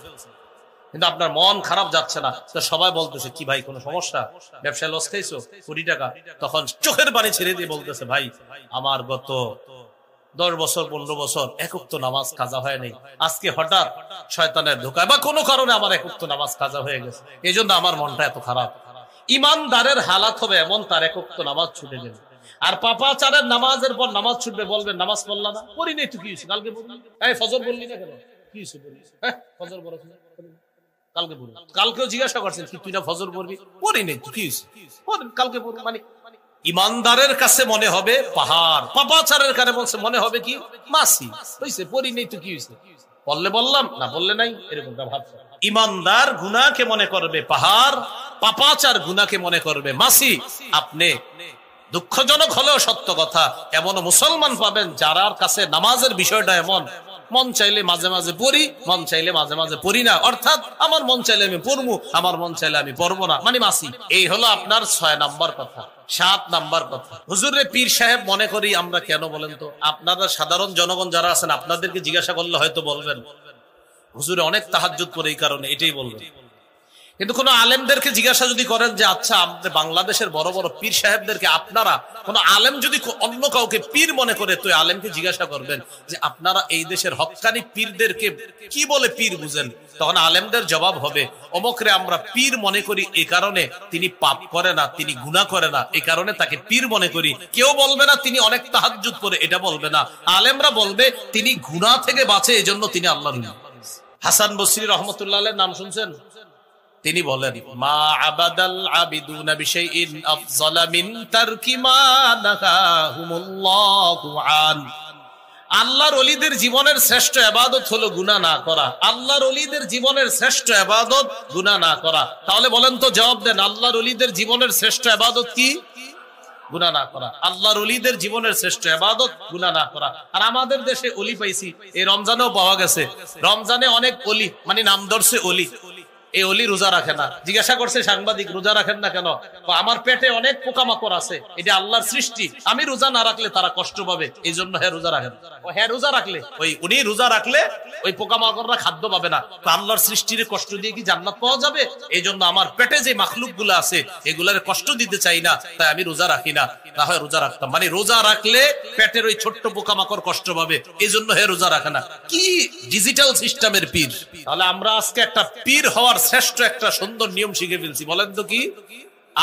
কিন্তু আপনার মন খারাপ যাচ্ছে না। তো সবাই বলতেছে, কি ভাই কোনো সমস্যা, ব্যবসায় লস খাইছো কোটি টাকা? তখন চোখের পানি ছেড়ে দিয়ে বলতেছে, ভাই আমার গত 10 বছর 15 বছর এক ওয়াক্ত নামাজ কাজা হয় নাই, আজকে হঠাৎ শয়তানের ধোঁকায় বা কোনো কারণে আমার এক ওয়াক্ত নামাজ কাজা হয়ে গেছে, এই জন্য আমার মনটা এত খারাপ। ইমানদারের হালাত হবে এমন, তার এক ওয়াক্ত নামাজ ছুটে গেল। আর পাপাচারের নামাজের পর নামাজ ছুটবে, বলবেন নামাজ পড়লা না, পড়ি নাই তো কি হয়েছে, কালকে পড়লি, এই ফজর বললি না কেন, কি হয়েছে বলি, হ্যাঁ ফজর বড় কালকে পড়ি, কালকেও জিজ্ঞাসা করছেন কি তুই না ফজর পড়বি, পড়ি নাই তো কি হয়েছে, কালকে পড়বি। মানে ইমানদারের কাছে মনে হবে পাহাড়, পাপাচারের কাছে বলছে মনে হবে কি মাছি, হইছে পড়ি নেই তো কি হয়েছে, বললে বললাম না বললে নাই, এরকমটা ভাবছে। ইমানদার গুনাহকে মনে করবে পাহাড়, পাপাচার গুনাহকে মনে করবে মাছি। আপনি দুঃখজনক হলেও সত্য কথা, এমন মুসলমান পাবেন যারার কাছে নামাজের বিষয়টা এমন, মন চাইলে মাঝে মাঝে পড়ি, মন চাইলে মাঝে মাঝে পড়ি না, অর্থাৎ আমার মন চাইলে আমি পড়বো, আমার মন চাইলে আমি পড়বো না, মানে মাসি। এই হলো আপনার 6 নাম্বার কথা। 7 নাম্বার কথা, হুজুরে পীর সাহেব মনে করি আমরা কেন বলেন তো? আপনারা সাধারণ জনগণ যারা আছেন আপনাদেরকে জিজ্ঞাসা করলে হয়তো বলবেন হুজুরে অনেক তাহাজ্জুদ করে, এই কারণে, এটাই বলবেন। কিন্তু কোন আলেমদেরকে জিজ্ঞাসা যদি করেন যে আচ্ছা আমাদের বাংলাদেশের বড় বড় পীর সাহেবদেরকে আপনারা, কোন আলেম যদি অন্য কাউকে পীর মনে করে, তো আলেমকে জিজ্ঞাসা করবেন যে আপনারা এই দেশের হক্কানি পীরদেরকে কি বলে পীর বুঝেন? তখন আলেমদের জবাব হবে অমুকরে আমরা পীর মনে করি এই কারণে তিনি পাপ করে না, তিনি গুনাহ করে না, এই কারণে তাকে পীর মনে করি। কেউ বলবে না তিনি অনেক তাহাজ্জুদ করে, এটা বলবে না। আলেমরা বলবে তিনি গুনাহ থেকে বাঁচে, এজন্য তিনি আল্লাহর ওলি। হাসান বসরি রাহমাতুল্লাহ আলাইহির নাম শুনছেন? তিনি বলেন, মা আবাদাল আবিদুনা বিশাইইন আফযালা মিন তারকি মা নাহাহুমুল্লাহু আন। আল্লাহর ওলিদের জীবনের শ্রেষ্ঠ ইবাদত হলো গুনাহ না করা। আল্লাহর ওলিদের জীবনের শ্রেষ্ঠ ইবাদত গুনাহ না করা। তাহলে বলেন তো, জবাব দেন, আল্লাহর ওলিদের জীবনের শ্রেষ্ঠ ইবাদত কি? গুনাহ না করা। আল্লাহর ওলিদের জীবনের শ্রেষ্ঠ ইবাদত গুনাহ না করা। আর আমাদের দেশে ওলি পাইছি, এই রমজানেও পাওয়া গেছে। রমজানে অনেক ওলি, মানে নাম ধরছে ওলি, এই ওলি রোজা রাখে না। জিজ্ঞাসা করছে সাংবাদিক, রোজা রাখেন না কেন? আমার পেটে অনেক পোকামাকড় আছে, এটা আল্লাহর সৃষ্টি, আমি রোজা না রাখলে তারা কষ্ট পাবে, এই জন্য হ্যাঁ রোজা রাখেন। হ্যাঁ রোজা রাখলে উনি রোজা রাখলে ওই পোকামাকড়রা খাদ্য পাবে না। আল্লাহর সৃষ্টির কষ্ট দিয়ে কি জান্নাত পাওয়া যাবে? এই জন্য আমার পেটে যে মাখলুক গুলো আছে এগুলার কষ্ট দিতে চাই না, তাই আমি রোজা রাখি না। না হয় রোজা রাখতাম, মানে রোজা রাখলে পেটের ওই ছোট্ট পোকামাকড় কষ্ট পাবে, এই জন্য হ্যাঁ রোজা রাখে না। কি ডিজিটাল সিস্টেমের পীর! তাহলে আমরা আজকে একটা পীর হওয়ার শ্রেষ্ঠ একটা সুন্দর নিয়ম শিখে ফেলছি। বলেন তো কি?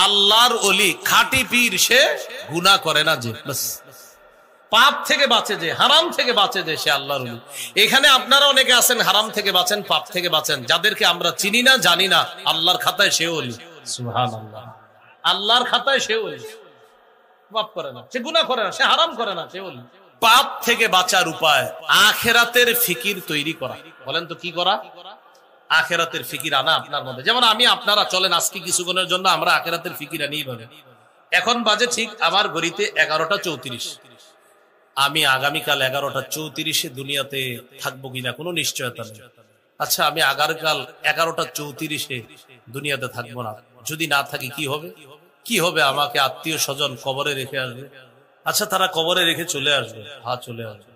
আল্লাহর ওলি খাঁটি পীর, সে গুনাহ করে না, যে পাপ থেকে বাঁচে, যে হারাম থেকে বাঁচে, যে সে আল্লাহর ওলি। এখানে আপনারা অনেকে আছেন হারাম থেকে বাঁচেন, পাপ থেকে বাঁচেন, যাদেরকে আমরা চিনি না, জানি না, আল্লাহর খাতায় সে ওলি। সুবহানাল্লাহ, আল্লাহর খাতায় সে ওলি। পাপ করে না, সে গুনাহ করে না, সে হারাম করে না, সে ওলি। পাপ থেকে বাঁচার উপায় আখিরাতের ফিকির তৈরি করা। বলেন তো কি করা? আখিরাতের ফিকির আনা আপনার মধ্যে। যেমন আমি আপনারা চলেন আজকে কিছুক্ষণের জন্য আমরা আখিরাতের ফিকির আনি। ভাবে এখন বাজে ঠিক আমার ঘড়িতে 11:34। আমি আগামীকাল 11:34 দুনিয়াতে থাকবো কিনা কোনো নিশ্চয়তা নেই। আচ্ছা, আমি আগামীকাল 11:34 দুনিয়াতে থাকবো না, যদি না থাকি কি হবে? কি হবে? আমাকে আত্মীয় স্বজন কবরে রেখে আসবে। আচ্ছা, তারা কবরে রেখে চলে আসবে, হ্যাঁ চলে আসবে।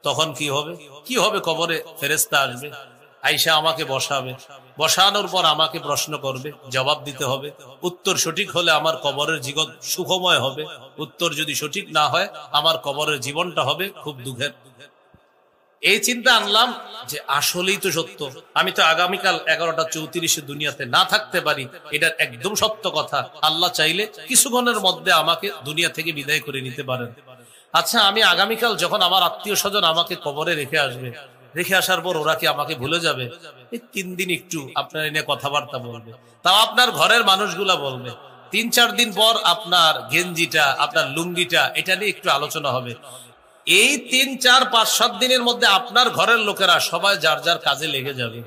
তখন কি হবে? কি হবে? কবরে ফেরেশতা আসবে, আইসা আমাকে বসাবে, বসানোর পর আমাকে প্রশ্ন করবে, জবাব দিতে হবে। উত্তর সঠিক হলে আমার কবরের জীবন সুখময় হবে, উত্তর যদি সঠিক না হয় আমার কবরের জীবনটা হবে খুব দুঃখের। এই চিন্তা আনলাম যে আসলেই তো সত্য, আমি তো আগামীকাল 11:34 দুনিয়াতে না থাকতে পারি, এটা একদম সত্য কথা। আল্লাহ চাইলে কিছুক্ষণের মধ্যে আমাকে দুনিয়া থেকে বিদায় করে নিতে পারেন। আচ্ছা, আমি আগামীকাল যখন আমার আত্মীয় স্বজন আমাকে কবরে রেখে আসবে, রেখে আসার পর ওরা কি আমাকে ভুলে যাবে? এই 3 দিন একটু আপনার এনে কথাবার্তা বলবে, তাও আপনার ঘরের মানুষগুলা বলবে। 3-4 দিন পর আপনার গেঞ্জিটা, আপনার লুঙ্গিটা, এটা নিয়ে একটু আলোচনা হবে। এই 3-4-5-7 দিনের মধ্যে আপনার ঘরের লোকেরা সবাই যার যার কাজে লেগে যাবে।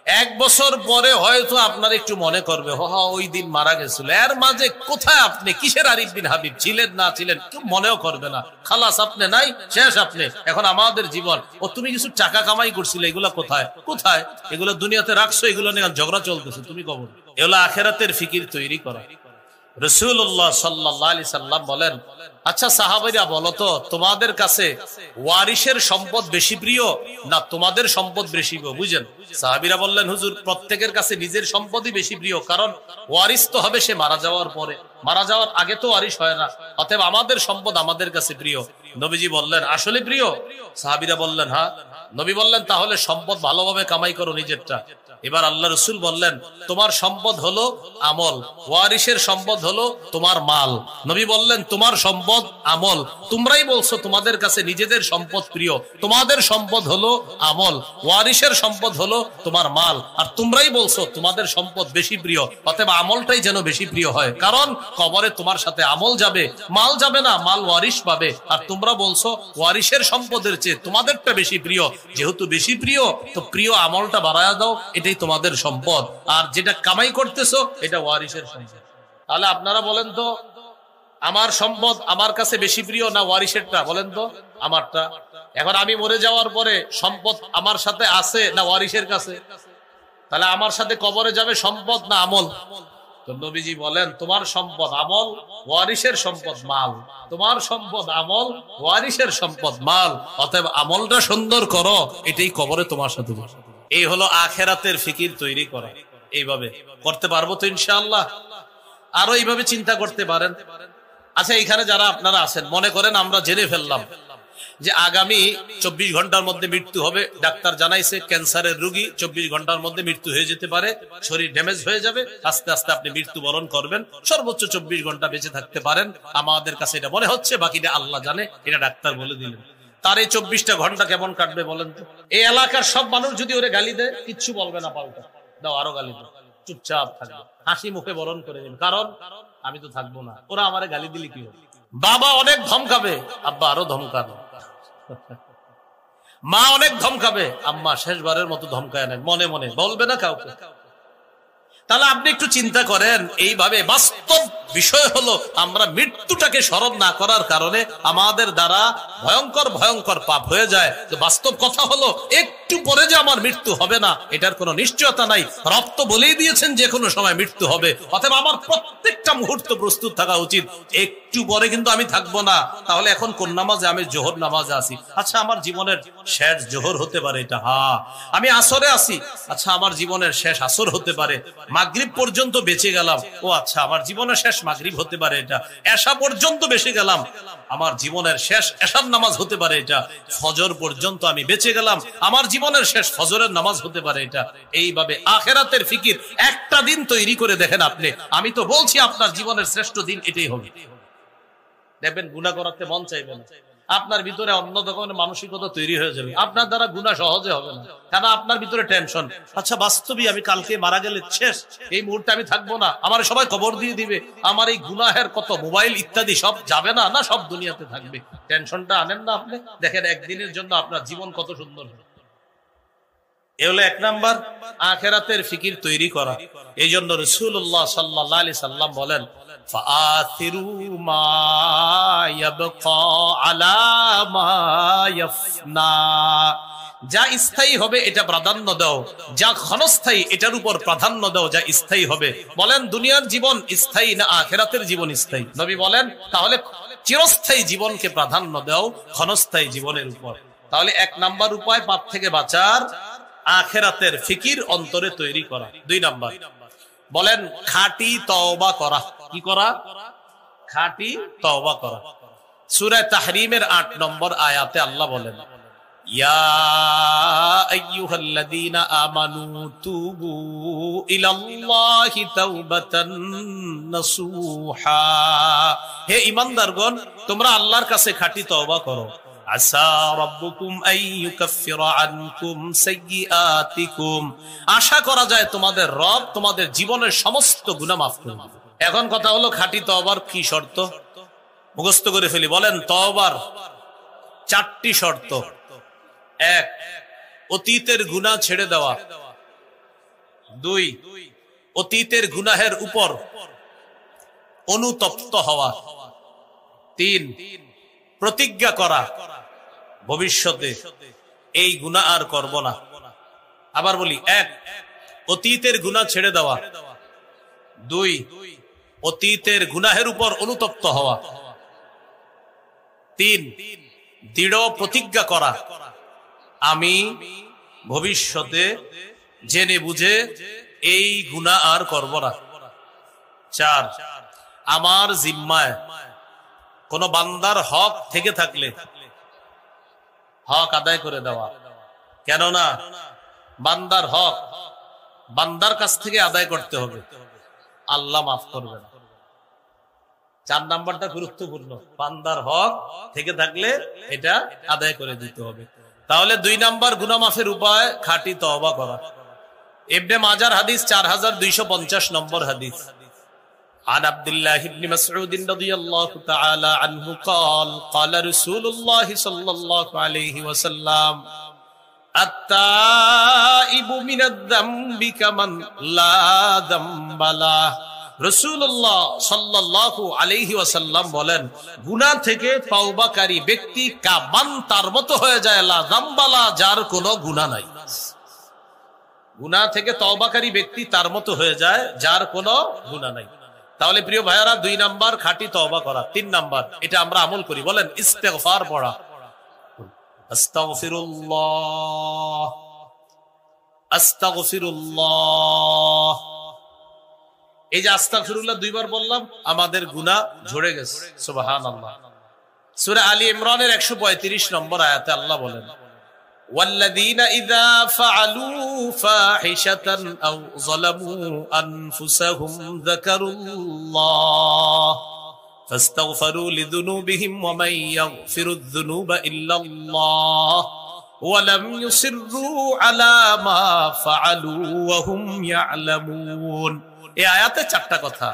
1 বছর পরে হয়তো আপনার একটু মনে করবে, ওই দিন মারা গেছিল। এর মাঝে কোথায় আপনি? কিসের আরিফ বিন হাবিব ছিলেন না ছিলেন কেউ মনেও করবে না। খালাস, আপনি নাই, শেষ আপনি। এখন আমাদের জীবন, তুমি কিছু টাকা কামাই করছিলে, এগুলা কোথায়? কোথায় এগুলো? দুনিয়াতে রাখছো, এগুলো নিয়ে ঝগড়া চলতেছে, তুমি কবর। এগুলো আখিরাতের ফিকির তৈরি করা। রাসূলুল্লাহ সাল্লাল্লাহু আলাইহি সাল্লাম বলেন, আচ্ছা সাহাবীরা বলো তো, তোমাদের কাছে ওয়ারিসের সম্পদ বেশি প্রিয় না তোমাদের সম্পদ বেশি প্রিয়? বুঝেন? সাহাবীরা বললেন, হুজুর প্রত্যেকের কাছে নিজের সম্পদই বেশি প্রিয়, কারণ ওয়ারিস তো হবে সে মারা যাওয়ার পরে, মারা যাওয়ার আগে তো ওয়ারিস হয় না, অতএব আমাদের সম্পদ আমাদের কাছে প্রিয়। নবীজি বললেন, আসলে প্রিয়? সাহাবীরা বললেন, হ্যাঁ। নবী বললেন, তাহলে সম্পদ ভালোভাবে কামাই করো নিজেরটা। এবার আল্লাহ রাসূল বললেন, তোমার সম্পদ হলো আমল, ওয়ারিসের সম্পদ হলো তোমার মাল। নবী বললেন, তোমার সম্পদ আমল, তোমরাই বলছো তোমাদের কাছে নিজেদের সম্পদ প্রিয়, তোমাদের সম্পদ হলো আমল, ওয়ারিসের সম্পদ হলো তোমার মাল, আর তোমরাই বলছো তোমাদের সম্পদ বেশি প্রিয়, অতএব আমলটাই যেন বেশি প্রিয় হয়, কারণ কবরে তোমার সাথে আমল যাবে, মাল যাবে না, মাল ওয়ারিস পাবে। আর তোমরা বলছো ওয়ারিসের সম্পদের চেয়ে তোমাদেরটা বেশি প্রিয়, যেহেতু বেশি প্রিয় তো প্রিয় আমলটা বাড়ায়া দাও, এটাই তোমাদের সম্পদ, আর যেটা কামাই করতেছো এটা ওয়ারিসের সম্পদ। তাহলে আপনারা বলেন তো, আমার সম্পদ আমার কাছে বেশি প্রিয় না ওয়ারিসেরটা? বলেন তো, আমারটা। এখন আমি মরে যাওয়ার পরে সম্পদ আমার সাথে আছে না ওয়ারিসের কাছে? তাহলে আমার সাথে কবরে যাবে সম্পদ না আমল? তো নবীজি বলেন, তোমার সম্পদ আমল, ওয়ারিসের সম্পদ মাল। তোমার সম্পদ আমল, ওয়ারিসের সম্পদ মাল, অতএব আমলটা সুন্দর করো, এটাই কবরে তোমার সাথে। এই হলো আখিরাতের ফিকির তৈরি করা। এইভাবে করতে পারবো তো ইনশাআল্লাহ? আরো এইভাবে চিন্তা করতে পারেন। আচ্ছা, এখানে যারা আপনারা আছেন, মনে করেন আমরা জেনে ফেললাম যে আগামী 24 ঘন্টার মধ্যে মৃত্যু হবে, ডাক্তার জানাইছে ক্যান্সারের রোগী 24 ঘন্টার মধ্যে মৃত্যু হয়ে যেতে পারে, শরীর ড্যামেজ হয়ে যাবে, আস্তে আস্তে আপনি মৃত্যুবরণ করবেন, সর্বোচ্চ 24 ঘন্টা বেঁচে থাকতে পারেন। আমাদের কাছে এটা মনে হচ্ছে, বাকিটা আল্লাহ জানে, এটা ডাক্তার বলে দিলেন। তার এই 24টা ঘন্টা কেমন কাটবে বলেন তো? এই এলাকার সব মানুষ যদি ওরে গালি দেয়, কিচ্ছু বলবে না, পাল্টা দাও আরো গালি দাও, চুপচাপ থাকবে, হাসি মুখে বরণ করে দেবেন, কারণ আমি তো থাকবো না, ওরা আমারে গালি দিলে কি হবে? বাবা অনেক ধমকাবে, আব্বা আরো ধমকাবে, মা অনেক ধমকাবে, আম্মা শেষবারের মতো ধমকায় নেন, মনে মনে বলবে না কাউকে। তাহলে আপনি একটু চিন্তা করেন, এইভাবে বাস্তব বিষয় হলো আমরা মৃত্যুটাকে স্মরণ না করার কারণে আমাদের দ্বারা ভয়ঙ্কর ভয়ঙ্কর পাপ হয়ে যায়। তো বাস্তব কথা হলো একটু পরে যে আমার মৃত্যু হবে না এটার কোনো নিশ্চয়তা নাই। রব তো বলেই দিয়েছেন যে কোনো সময় মৃত্যু হবে, অতএব আমার প্রত্যেকটা মুহূর্ত প্রস্তুত থাকা উচিত। একটু পরে কিন্তু আমি থাকবো না। তাহলে এখন কোন নামাজে? আমি জোহর নামাজে আছি। আচ্ছা, আমার জীবনের শেষ জোহর হতে পারে এটা। হ্যাঁ, আমি আসরে আছি। আচ্ছা, আমার জীবনের শেষ আসর হতে পারে। মাগরিব পর্যন্ত বেঁচে গেলাম। ও আচ্ছা, আমার জীবনের শেষ মাগরিব হতে পারে এটা। এশা পর্যন্ত বেঁচে গেলাম, আমার জীবনের শেষ এশার নামাজ হতে পারে এটা। ফজর পর্যন্ত আমি বেঁচে গেলাম, আমার জীবনের শেষ ফজরের নামাজ হতে পারে এটা। এইভাবে আখিরাতের ফিকির একটা দিন তৈরি করে দেখেন আপনি। আমি তো বলছি আপনার জীবনের শ্রেষ্ঠ দিন এটাই হবে। দেখবেন গুনাহ করাতে মন চাইবে না, আপনার ভিতরে অন্য ধরনের মানসিকতা তৈরি হয়ে যাবে। আপনার দ্বারা গুনাহ সহজে হবে না, কারণ আপনার ভিতরে টেনশন। আচ্ছা, বাস্তবিক আমি কালকে মারা গেলে শেষ, এই মুহূর্তে আমি থাকবো না, আমার সবাই কবর দিয়ে দিবে, আমার এই গুনাহের কত মোবাইল ইত্যাদি সব যাবে না, না সব দুনিয়াতে থাকবে। টেনশনটা আনেন না আপনি। দেখেন একদিনের জন্য আপনার জীবন কত সুন্দর। এ হলো এক নাম্বার, আখিরাতের ফিকির তৈরি করা। এই জন্য রাসূলুল্লাহ সাল্লাল্লাহু আলাইহি সাল্লাম বলেন, ফাআতিরু মা ইয়াবকা আলা মা ইয়াফনা। যা স্থায়ী হবে এটা প্রাধান্য দাও, যা ক্ষণস্থায়ী এটার উপর প্রাধান্য দাও, যা স্থায়ী হবে। বলেন দুনিয়ার জীবন স্থায়ী না আখিরাতের জীবন স্থায়ী? নবী বলেন তাহলে চিরস্থায়ী জীবনকে প্রাধান্য দাও ক্ষণস্থায়ী জীবনের উপর। তাহলে এক নাম্বার উপায় পাপ থেকে বাঁচার, আখিরাতের ফিকির অন্তরে তৈরি করা। দুই নাম্বার বলেন খাঁটি তওবা করা। কি করা? খাঁটি তওবা করা। সূরা তাহরিমের ৮ নম্বর আয়াতে আল্লাহ বলেন, ইয়া আইয়ুহাল্লাযীনা আমানু তুবু ইলাল্লাহি তাওবাতান নাসুহা। হে ঈমানদারগণ, তোমরা আল্লাহর কাছে খাঁটি তওবা করো। আসা রাব্বুকুম আইয়ুকাফফিরা আনকুম সাইয়্যাতিকুম। আশা করা যায় তোমাদের রব তোমাদের জীবনের সমস্ত গুনাহ মাফ করবে। এখন কথা হলো খাঁটি তওবার কি শর্ত? মুখস্থ করে ফেলি। বলেন তওবার 4টি শর্ত। 1, অতীতের গুনাহ ছেড়ে দেওয়া। 2, অতীতের গুনাহের উপর অনুতপ্ত হওয়া। 3, প্রতিজ্ঞা করা ভবিষ্যতে এই গুনাহ আর করব না। আবার বলি, 1, অতীতের গুনাহ ছেড়ে দেওয়া। 2, অতীতের গুনাহের উপর অনুতপ্ত হওয়া। 3, দৃঢ় প্রতিজ্ঞা করা আমি ভবিষ্যতে জেনে বুঝে এই গুনাহ আর করব না। 4, আমার জিম্মায় কোন বান্দার হক থেকে থাকলে হক আদায় করে দেওয়া। কেননা বান্দার হক বান্দার কাছ থেকে আদায় করতে হবে, আল্লাহ মাফ করবে না। 4 নাম্বারটা গুরুত্বপূর্ণ, বান্দার হক থেকে থাকলে এটা আদায় করে দিতে হবে। তাহলে 2 নাম্বার গুনাহ মাফের উপায় খাঁটি তওবা করা। ইবনে মাজার হাদিস 4250 নম্বর হাদিস। عن عبد الله بن مسعود رضي الله تعالى عنه قال قال رسول الله صلى الله عليه وسلم التائب من الذنب كمن لا ذنب له। রাসূলুল্লাহ সাল্লাল্লাহু আলাইহি ওয়াসাল্লাম বলেন, গুনাহ থেকে তওবাকারী ব্যক্তি কামান তার মতো হয়ে যায়, লা যামবালা, যার কোনো গুনাহ নাই। গুনাহ থেকে তওবাকারী ব্যক্তি তার মতো হয়ে যায় যার কোনো গুনাহ নাই। তাহলে প্রিয় ভাইয়ারা 2 নাম্বার খাঁটি তওবা করা। 3 নাম্বার এটা আমরা আমল করি। বলেন ইস্তেগফার পড়া। আস্তাগফিরুল্লাহ আস্তাগফিরুল্লাহ। এই যে আস্তাগফিরুল্লাহ 2 বার বললাম, আমাদের গুনাহ ঝরে গেছে। সুবহানাল্লাহ। সূরা আলী ইমরানের 135 নম্বর আয়াতে আল্লাহ বলেন, والذين إذا فعلوا فاحشة أو ظلموا أنفسهم ذكروا الله فاستغفروا لذنوبهم ومن يغفر الذنوب إلا الله ولم يصروا على ما فعلوا وهم يعلمون। এই আয়াতে 4টা কথা।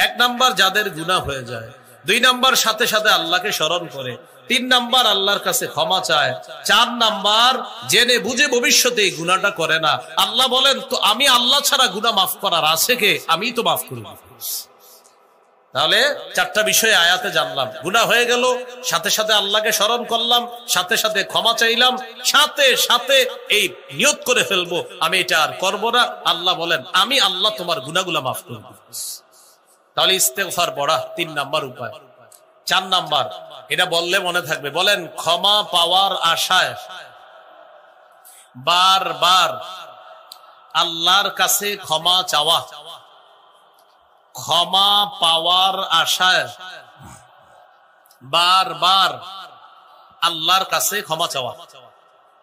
1 নাম্বার যাদের গুনাহ হয়ে যায়, 2 নাম্বার সাথে সাথে আল্লাহকে স্মরণ করে, 3 নাম্বার আল্লাহর কাছে ক্ষমা চায়, 4 নাম্বার জেনে বুঝে ভবিষ্যতে এই গুনাহটা করে না। আল্লাহ বলেন, তো আমি আল্লাহ ছাড়া গুনাহ মাফ করার আছে কে? আমি তো মাফ করব। তাহলে চারটা বিষয় আয়াতে জানলাম। গুনাহ হয়ে গেল, সাথে সাথে আল্লাহকে স্মরণ করলাম, সাথে সাথে ক্ষমা চাইলাম, সাথে সাথে এই নিয়ত করে ফেলবো আমি এটা আর করবো না। আল্লাহ বলেন আমি আল্লাহ তোমার গুনাহগুলো মাফ করে দেব। তাহলে ইস্তেগফার পড়া 3 নাম্বার উপায়। 4 নাম্বার, এটা বললে মনে থাকবে, বলেন ক্ষমা পাওয়ার আশায় বারবার আল্লাহর কাছে ক্ষমা চাওয়া। ক্ষমা পাওয়ার আশায় বারবার আল্লাহর কাছে ক্ষমা চাওয়া,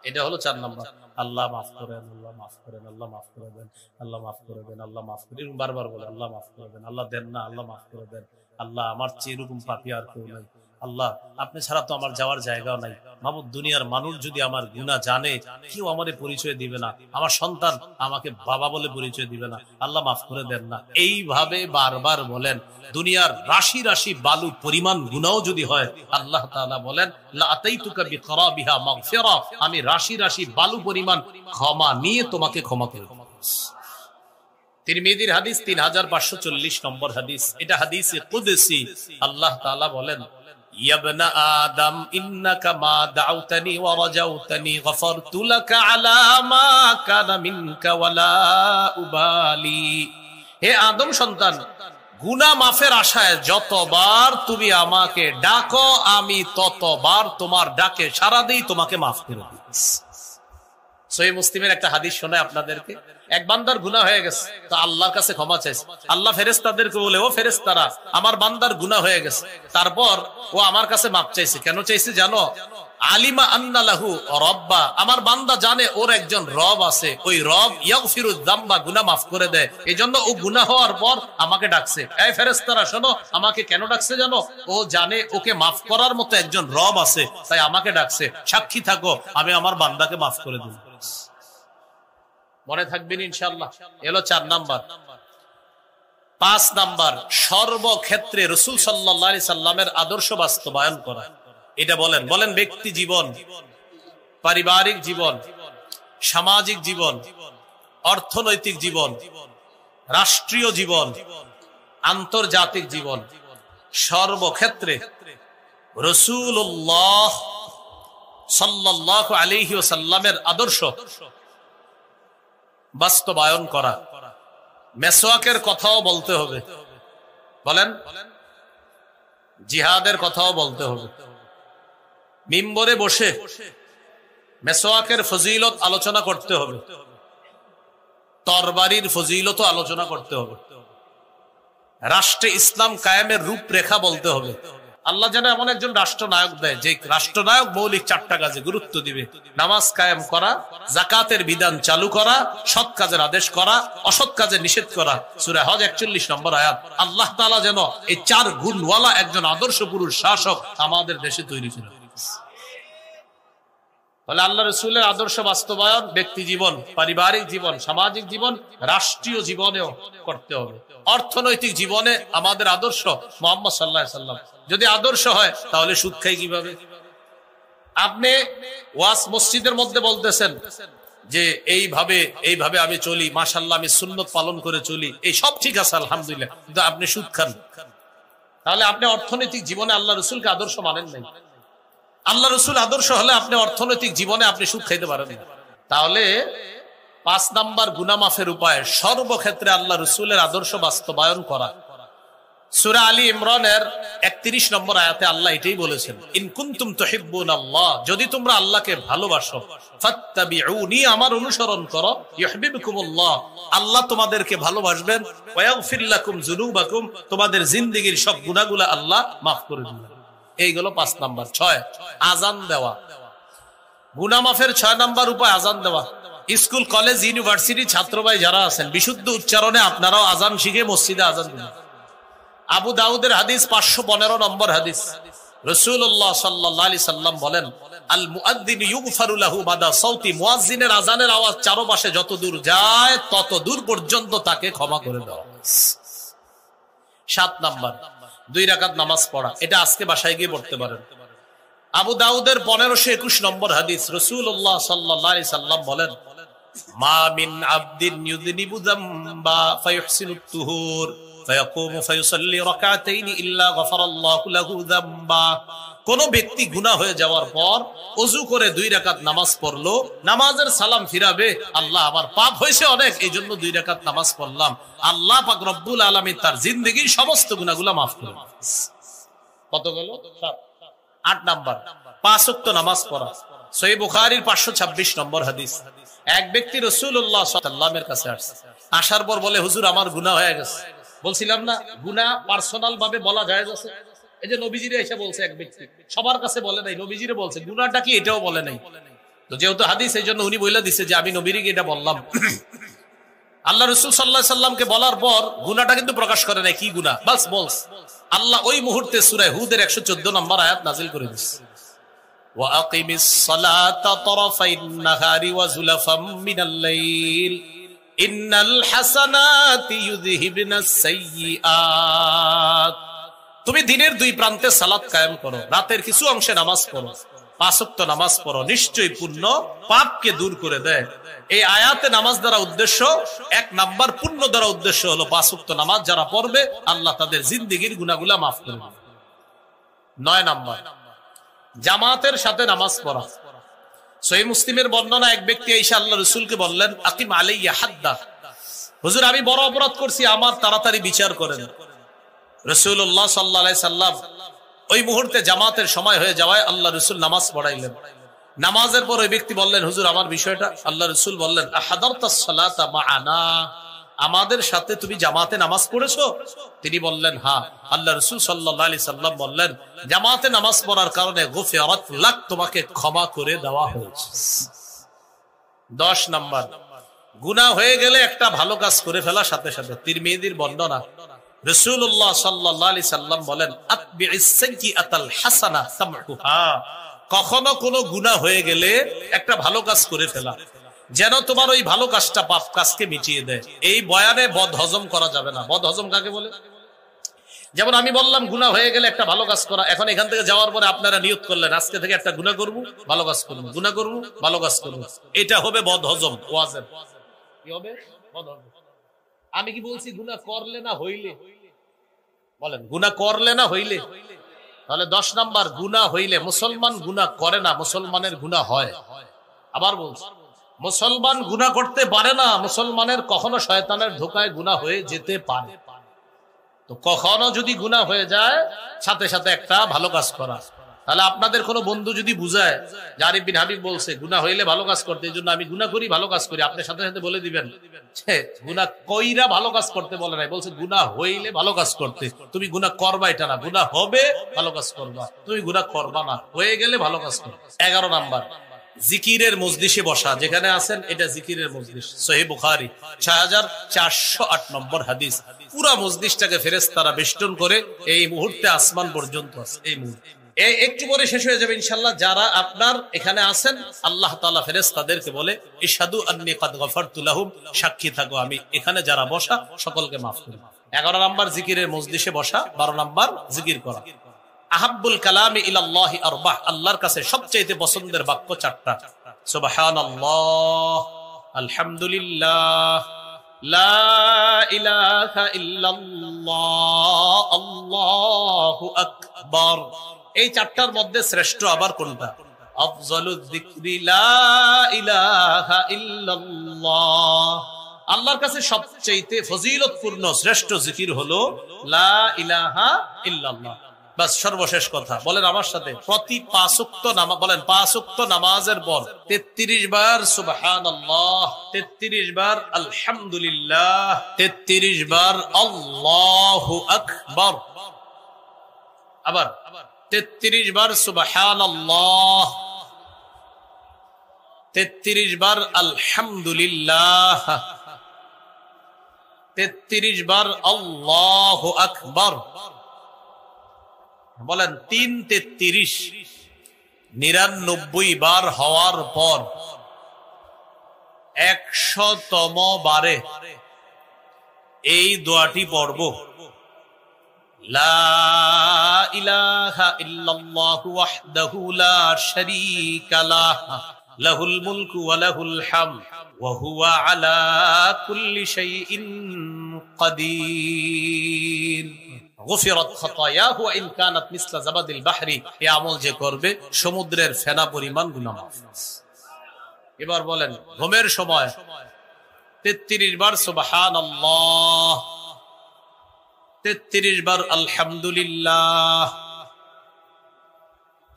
এটা হলো 4 নম্বর। আল্লাহ মাফ করেন, আল্লাহ মাফ করেন, আল্লাহ মাফ করে দেন, আল্লাহ মাফ করে দেন, আল্লাহ মাফ করেন, বারবার বলে আল্লাহ মাফ করে দেন, আল্লাহ দেন না, আল্লাহ মাফ করে দেন, আল্লাহ আমার চেয়ে এরকম পাপী আর কেউ নাই, আল্লাহ আপনি ছাড়া তো আমার যাওয়ার জায়গা নাই, মাহবুব দুনিয়ার মানুষ যদি আমার গুনাহ জানে কেউ আমারে পরিচয় দিবে না, আমার সন্তান আমাকে বাবা বলে পরিচয় দিবে না, আল্লাহ মাফ করে দেন না। এইভাবে বারবার বলেন। দুনিয়ার রাশি রাশি বালু পরিমাণ গুনাহ যদি হয়, আল্লাহ তাআলা বলেন লা আতাইতুকা বিকরাবিহা মাগফিরা, আমি রাশি রাশি বালু পরিমাণ ক্ষমা নিয়ে তোমাকে ক্ষমা করে দেব। তিরমিজির হাদিস 3540 নম্বর হাদিস, এটা হাদিসে কুদসি। আল্লাহ তাআলা বলেন ইয়া ইবনা আদম ইন্নাকা মা দাউতানি ওয়া রাজাউতানি গফারতু লাকা আলা মা কানা মিনকা ওয়ালা উবালি। হে আদম সন্তান, গুনাহ মাফের আশায় যতবার তুমি আমাকে ডাকো আমি ততবার তোমার ডাকে সাড়া দেই, তোমাকে মাফ করে দিই। সহিহ মুসলিমের একটা হাদিস শোনায় আপনাদেরকে। এক বান্দার গুনাহ হয়ে গেছে, তো আল্লাহর কাছে ক্ষমা চাইছে। আল্লাহ ফেরেশতাদেরকে বলে, ও ফেরেশতারা আমার বান্দার গুনাহ হয়ে গেছে, তারপর ও আমার কাছে মাফ চাইছে। কেন চাইছে জানো? আলিমা আন্না লাহু রব্বা, আমার বান্দা জানে ওর একজন রব আছে, ওই রব ইয়াগফিরুয যামবা, গুনাহ মাফ করে দেয়, এজন্য ও গুনাহ হওয়ার পর আমাকে ডাকছে। এই ফেরেশতারা শোনো, আমাকে কেন ডাকছে জানো? ও জানে ওকে মাফ করার মতো একজন রব আছে, তাই আমাকে ডাকছে। সাক্ষী থাকো, আমি আমার বান্দাকে মাফ করে দিই। মনে থাকবেন ইনশাআল্লাহ। এলো 4 নাম্বার। 5 নাম্বার, সর্বক্ষেত্রে রাসূল সাল্লাল্লাহু আলাইহি সাল্লামের আদর্শ বাস্তবায়ন করা। এটা বলেন, বলেন ব্যক্তি জীবন, পারিবারিক জীবন, সামাজিক জীবন, অর্থনৈতিক জীবন, রাষ্ট্রীয় জীবন, আন্তর্জাতিক জীবন, সর্বক্ষেত্রে রাসূলুল্লাহ সাল্লাল্লাহু আলাইহি ওয়াসাল্লামের আদর্শ বাস্তবায়ন করা। মেসওয়াকের কথাও বলতে হবে, বলেন জিহাদের কথাও বলতে হবে। মিম্বরে বসে মেসওয়াকের ফজিলত আলোচনা করতে হবে, তরবারির ফজিলত আলোচনা করতে হবে, রাষ্ট্রে ইসলাম কায়েমের রূপরেখা বলতে হবে। আল্লাহ যেন এমন একজন রাষ্ট্রনায়ক দেয়, যে রাষ্ট্রনায়ক মৌলিক 4টা কাজে গুরুত্ব দিবে: নামাজ কায়েম করা, যাকাতের বিধান চালু করা, সৎ কাজের আদেশ করা, অসৎ কাজে নিষেধ করা। সূরা হজ 41 নম্বর আয়াত। আল্লাহ তাআলা যেন এই 4 গুণওয়ালা একজন আদর্শ পুরুষ শাসক আমাদের দেশে তৈরি করে। তাহলে আল্লাহ রাসূলের আদর্শ বাস্তবায়ন ব্যক্তি জীবন, পারিবারিক জীবন, সামাজিক জীবন, রাষ্ট্রীয় জীবনেও করতে হবে। অর্থনৈতিক জীবনে আমাদের আদর্শ মুহাম্মদ সাল্লাল্লাহু আলাইহি সাল্লাম। যদি আদর্শ হয় তাহলে সুদ খাই কিভাবে? আপনি ওয়াজ মসজিদের মধ্যে বলতেছেন যে এইভাবে আমি চলি, মাশাআল্লাহ আমি সুন্নাত পালন করে চলি, এই সব ঠিক আছে আলহামদুলিল্লাহ, কিন্তু আপনি সুদ খান, তাহলে আপনি অর্থনৈতিক জীবনে আল্লাহ রাসূলকে আদর্শ মানেন নাই। আল্লাহ রাসূল আদর্শ হলে আপনি অর্থনৈতিক জীবনে আপনি সুদ খাইতে পারেন না। তাহলে 5 নাম্বার গুনাহ মাফের উপায়, সর্বক্ষেত্রে আল্লাহ রাসূলের আদর্শ বাস্তবায়ন করা। সূরা আলী ইমরানের 31 নম্বর আয়াতে আল্লাহ এটাই বলেছেন, ইন কুনতুম তুহিব্বুনাল্লাহ, যদি তোমরা আল্লাহকে ভালোবাসো, ফাত্তাবিউনি, আমার অনুসরণ করো, ইউহিব্বুকুমুল্লাহ, আল্লাহ তোমাদেরকে ভালোবাসবেন, ওয়া ইয়াগফির লাকুম যুনুবাকুম, তোমাদের জিন্দেগীর সব গুনাহগুলো আল্লাহ মাফ করে দিবেন। এইগুলো 5 নাম্বার। 6, আযান দেওয়া। গুনাহ মাফের 6 নাম্বার উপায় আযান দেওয়া। স্কুল, কলেজ, ইউনিভার্সিটি ছাত্র ভাই যারা আছেন, বিশুদ্ধ উচ্চারণে আপনারাও আযান শিখে মসজিদে আযান দিন। আবু দাউদের হাদিস 515 নম্বর হাদিস, রাসূলুল্লাহ সাল্লাল্লাহু আলাইহি সাল্লাম বলেন, আল মুআদ্দিন ইউগফারু লাহু বাদা সাউতি, মুয়াজ্জিনের আযানের আওয়াজ চারপাশে যত দূর যায় তত দূর পর্যন্ত তাকে ক্ষমা করে দেওয়া। 7 নাম্বার, 2 রাকাত নামাজ পড়া। এটা আজকে বাসায় গিয়ে পড়তে পারেন। আবু দাউদের 1521 নম্বর হাদিস, রাসূলুল্লাহ সাল্লাল্লাহু আলাইহি সাল্লাম বলেন, মা মিন আবদিন ইউযনিবু যামবা ফায়ুহসিনুত তুহুর ফায়াকুমু ফায়ুসাল্লি রাকাতাইনি ইল্লা গাফারাল্লাহু লাহু যামবা। কোন ব্যক্তি গুনাহ হয়ে যাওয়ার পর ওযু করে 2 রাকাত নামাজ পড়লো, নামাজের সালাম ফিরাবে, আল্লাহ আমার পাপ হয়েছে অনেক, এইজন্য 2 রাকাত নামাজ পড়লাম, আল্লাহ পাক রব্বুল আলামিন তার জিন্দেগীর সমস্ত গুনাহগুলো মাফ করে দেন। কত গেল? 8 নাম্বার 5 ওয়াক্ত নামাজ পড়া। সহিহ বুখারীর 526 নম্বর হাদিস। এক ব্যক্তি রাসূলুল্লাহ সাল্লাল্লাহু আলাইহি ওয়াসাল্লামের কাছে আসছে, আসার পর বলে, হুজুর আমার গুনাহ হয়ে গেছে। বলছিলাম না গুনাহ পার্সোনাল ভাবে বলা যায় আছে। এই যে নবীজিরে এসে বলছে এক ব্যক্তি, সবার কাছে বলে নাই, নবীজিরে বলছে, গুনাহটা কি এটাও বলে নাই। তো যেহেতু হাদিস, এই জন্য উনি বলে দিচ্ছে যে আমি নবীকে এটা বললাম। আল্লাহ রাসূল সাল্লাল্লাহু আলাইহি সাল্লামকে বলার পর গুনাহটা কিন্তু প্রকাশ করে নাই, কি গুনাহ বাস বলস। আল্লাহ ওই মুহূর্তে সূরা হুদের 114 নম্বর আয়াত নাযিল করে দিয়েছে, ওয়া আকিমিস সালাতা তারাফাইন নাহারি ওয়া যুলাফাম মিনাল লাইল ইন্নাল হাসানাতি ইউযহিবনাস সাইয়্যাত। তুমি দিনের 2 প্রান্তে সালাত কায়েম করো, রাতের কিছু অংশে নামাজ পড়ো, 5 ওয়াক্ত নামাজ পড়ো, নিশ্চয়ই পুণ্য পাপকে দূর করে দেয়। এই আয়াতে নামাজ দ্বারা উদ্দেশ্য, 1 নাম্বার পুণ্য দ্বারা উদ্দেশ্য হলো 5 ওয়াক্ত নামাজ যারা পড়বে আল্লাহ তাদের জিন্দেগীর গুনাহগুলো মাফ করে দেবে। 9 নাম্বার জামাতের সাথে নামাজ পড়া। সহিহ মুসলিমের বর্ণনা, এক ব্যক্তি এসে আল্লাহ রাসূলকে বললেন, আকিম আলাইয়া হাদ্দা, হুজুর আমি বড় অপরাধ করছি, আমার তাড়াতাড়ি বিচার করেন। রাসূলুল্লাহ সাল্লাল্লাহু আলাইহি সাল্লাম ওই মুহূর্তে জামাতের সময় হয়ে যাওয়ায় আল্লাহ রাসূল নামাজ পড়াইলেন। নামাজের পর ওই ব্যক্তি বললেন, হুজুর আমার বিষয়টা। আল্লাহ রাসূল বললেন, আহাদারতাস সালাতা মাআনা, আমাদের সাথে তুমি জামাতে নামাজ পড়েছো? তিনি বললেন হ্যাঁ। আল্লাহ রাসূল সাল্লাল্লাহু আলাইহি সাল্লাম বললেন, জামাতে নামাজ পড়ার কারণে গুফিরাত লাক, তোমাকে ক্ষমা করে দেওয়া হয়েছে। 10 নাম্বার গুনাহ হয়ে গেলে একটা ভালো কাজ করে ফেলার সাথে সাথে, তিরমিজির বর্ণনা, রাসূলুল্লাহ সাল্লাল্লাহু আলাইহি সাল্লাম বলেন, আতবি'is সাইয়্যাতাল হাসানা তামহুহা, কখনো কোনো গুনাহ হয়ে গেলে একটা ভালো কাজ করে ফেলা, যেন তোমার ওই ভালো কাজটা পাপ কাজকে মিটিয়ে দেয়। এই বয়ানে বদ হজম করা যাবে না। বদ হজম কাকে বলে? যেমন আমি বললাম গুনাহ হয়ে গেলে একটা ভালো কাজ করা, এখন এখান থেকে যাওয়ার পরে আপনারা নিয়ত করলেন আজকে থেকে একটা গুনাহ করব, ভালো কাজ করব, গুনাহ করব, ভালো কাজ করব, এটা হবে বদ হজম, ওয়াজিব। কি হবে? বদ হজম। আমি কি বলছি গুনাহ করলে না হইলে? বলেন গুনাহ করলে না হইলে? তাহলে 10 নাম্বার গুনাহ হইলে, মুসলমান গুনাহ করে না, মুসলমানের গুনাহ হয়। আবার বলছি, মুসলমান গুনাহ করতে পারে না, মুসলমানের কখনো শয়তানের ধোঁকায় গুনাহ হয়ে যেতে পারে। তো কখনো যদি গুনাহ হয়ে যায়, সাথে সাথে একটা ভালো কাজ করা। তাহলে আপনাদের কোনো বন্ধু যদি বুঝায় যে আরিফ বিন হাবিব বলছে গুনাহ হইলে ভালো কাজ করতে, এই জন্য আমি গুনাহ করি, ভালো কাজ করি, আপনি সাথে সাথে বলে দিবেন গুনাহ কইরা ভালো কাজ করতে বলে নাই, বলছে গুনাহ হইলে ভালো কাজ করতে। তুমি গুনাহ করবা এটা না, গুনাহ হবে ভালো কাজ করবা, তুমি গুনাহ করবা না, হয়ে গেলে ভালো কাজ করবা। 11 নাম্বার জিকিরের মজলিসে বসা, যেখানে আছেন এটা জিকিরের মজলিস। সহিহ বুখারী 6408 নম্বর হাদিস। পুরা মজলিসটাকে ফেরেশতারা বেষ্টন করে এই মুহূর্তে আসমান পর্যন্ত আছে। এই মুহূর্তে একটু পরে শেষ হয়ে যাবে ইনশাআল্লাহ। যারা আপনার এখানে আছেন, আল্লাহ তাআলা ফেরেশতাদেরকে বলে, ইশহাদু আন্নী কাদ গফারতু লাহুম, সাক্ষী থাকো আমি এখানে যারা বসা সকলকে মাফ করি। 11 নাম্বার জিকিরের মজলিসে বসা। 12 নাম্বার জিকির করা। আহাব্বুল কালামি ইলাল্লাহি আরবাহ, আল্লাহর কাছে সবচেয়ে পছন্দের বাক্য 4টা। সুবহানাল্লাহ, আলহামদুলিল্লাহ, লা ইলাহা ইল্লাল্লাহ, আল্লাহু আকবার। এই 4টার মধ্যে শ্রেষ্ঠ আবার কোনটা? আফজালুয যিকরি লা ইলাহা ইল্লাল্লাহ। আল্লাহর কাছে সবচেয়ে ফজিলতপূর্ণ শ্রেষ্ঠ জিকির হলো লা ইলাহা ইল্লাল্লাহ। বাস, সর্বশেষ কথা বলেন আমার সাথে, প্রতি 5 ওয়াক্ত নামাজ, বলেন 5 ওয়াক্ত নামাজের পর 33 বার সুবহানাল্লাহ, 33 বার আলহামদুলিল্লাহ, 33 বার আল্লাহু আকবার, আবার 33 বার সুবহানাল্লাহ, 33 বার আলহামদুলিল্লাহ, 33 বার আল্লাহু আকবার। বলেন 3 33 99 বার হওয়ার পর 100তম বারে এই দোয়াটি পড়ব, লা ইলাহা ইল্লাল্লাহু ওয়াহদাহু লা শারীকা লাহু লাহুল মুলকু ওয়া লাহুল হামদ ওয়া হুয়া আলা কুল্লি শাইইন قدير غفرت خطاياه وإن كانت مثل زبد البحر এই আমল যে করবে সমুদ্রের ফেনা পরিমাণ গুনাহ মাফ। এবার বলেন ঘুমের সময় 33 বার সুবহানাল্লাহ, 33 বার আলহামদুলিল্লাহ,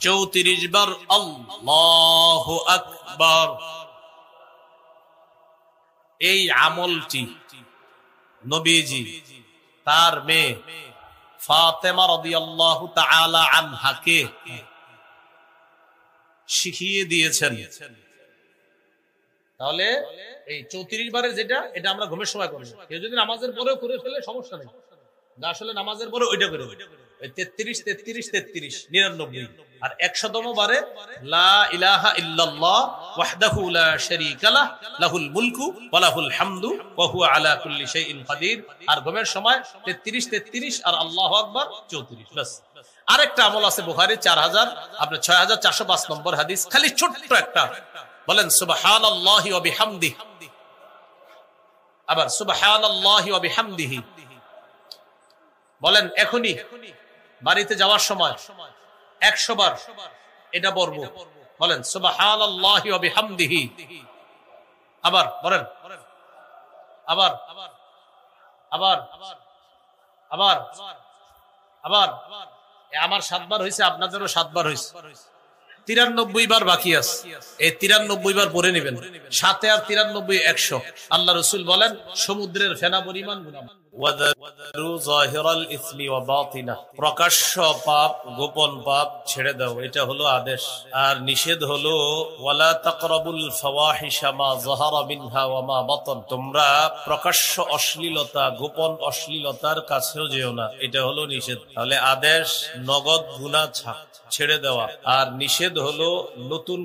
34 বার আল্লাহু আকবার। এই আমলটি নবীজি তার মেয়ে ফাতেমা রাদিয়াল্লাহু তাআলা আনহাকে শিখিয়ে দিয়েছেন। তাহলে এই 34 বারের যেটা, এটা আমরা ঘুমের সময় করি। কেউ যদি নামাজের পরেও করে ফেলে সমস্যা নেই, আসলে নামাজের পরে ওইটা করে 33 33 33 99। আর 100তম বারে লা ইলাহা ইল্লাল্লাহ ওয়াহদাহু লা শারীকা লাহ লাহুল মুলকু ওয়া লাহুল হামদু ওয়া হুয়া আলা কুল্লি শাইইন কাদির। আর ঘুমের সময় 33 33 আর আল্লাহু আকবার 34। বাস। আরেকটা আমল আছে বুখারী 6405 নম্বর হাদিস, খালি ছোট্ট একটা, বলেন সুবহানাল্লাহি ওয়া বিহামদিহি, আবার সুবহানাল্লাহি ওয়া বিহামদিহি বলেন। এখনি বাড়িতে যাওয়ার সময় 100 বার এটা পড়ব, বলেন সুবহানাল্লাহি ওয়া বিহামদিহি। আবার বলেন, আবার আবার আবার আবার। আমার 7 বার হয়েছে, আপনাদেরও 7 বার হয়েছে, 93 বার বাকি আছে। এই 93 বার পড়ে নেবেন, 7 আর 93 100। আল্লাহ রাসূল বলেন সমুদ্রের ফেনা পরিমাণ গুনাহ। প্রকাশ্য পাপ, গোপন পাপ ছেড়ে দাও, এটা হলো আদেশ। আর নিষেধ হলো ওয়ালা তাকরাবুল ফাওয়াহিশা মা যাহারা মিনহা ওয়া মা বাতান, তোমরা প্রকাশ্য অশ্লীলতা, গোপন অশ্লীলতার কাছেও যেও না, এটা হলো নিষেধ। তাহলে আদেশ নগদ গুনাহ ছেড়ে দেওয়া, আর নিষেধ হলো নতুন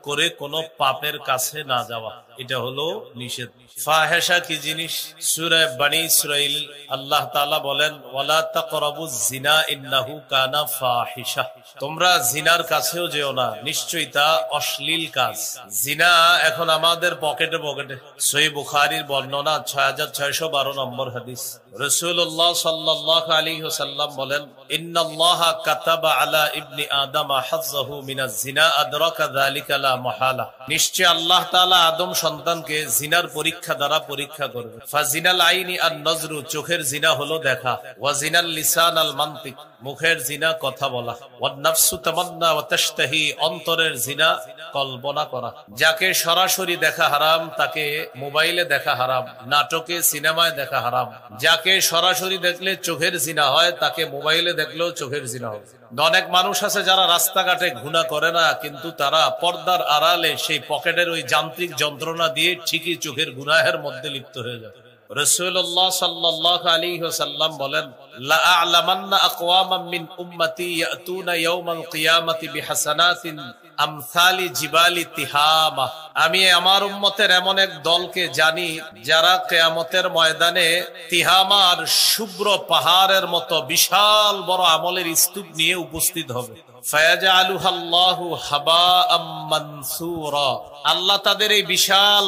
করে কোনো পাপের কাছে না যাওয়া, এটা হলো নিষেধ। ফাহেশা কি জিনিস? সূরা বনী ইসরাইল আল্লাহ তাআলা বলেন ওয়ালা তাকরাবুজ জিনা ইন্নাহু কানা ফাহিশা, তোমরা জিনার কাছেও যেও না, নিশ্চয়ই তা অশ্লীল কাজ। জিনা এখন আমাদের পকেটে পকেটে। সহিহ বুখারীর বর্ণনা 6612 নম্বর হাদিস, রাসূলুল্লাহ সাল্লাল্লাহু আলাইহি ওয়াসাল্লাম বলেন ইন্নাল্লাহা কাতাবা আলা ইবনি আদম হাযযাহু মিনাজ জিনা আদরাকা যালিকা লা মাহালা, নিশ্চয় আল্লাহ তাআলা আদম সন্তানকে জিনার পরীক্ষা দ্বারা পরীক্ষা করবে। ফাজিনাল আইনি আন নজরু, চোখের জিনা হলো দেখা। ওয়া জিনাল লিসান আল মানতিক, মুখের জিনা কথা বলা। ওয়ান নাফসু তামান্না ওয়া তাশতাহি, অন্তরের জিনা কল্পনা করা। যাকে সরাসরি দেখা হারাম তাকে মোবাইলে দেখা হারাম, নাটকে সিনেমায় দেখা হারাম। যাকে সরাসরি দেখলে চোখের জিনা হয় তাকে মোবাইলে দেখলেও চোখের জিনা হবে। অনেক মানুষ আছে যারা রাস্তাঘাটে গুনাহ করে না, কিন্তু তারা পর্দার আড়ালে সেই পকেটের ওই যান্ত্রিক যন্ত্রণা দিয়ে ঠিকই চোখের গুনাহের মধ্যে লিপ্ত হয়ে যায়। রাসূলুল্লাহ সাল্লাল্লাহু আলাইহি ওয়াসাল্লাম বলেন লা আ'লামান্না আকওয়ামান মিন উম্মতি ইয়াতুনা ইয়াওমাল কিয়ামাতি বিহাসানাতিন আমসালি জিবালি তিহামা, আমি আমার উম্মতের এমন এক দলকে জানি যারা কিয়ামতের ময়দানে তিহামার শুভ্র পাহাড়ের মতো বিশাল বড় আমলের স্তূপ নিয়ে উপস্থিত হবে। ফায়াজআলুহাল্লাহু হাবাআম মানসুরা, আল্লাহ তাদের এই বিশাল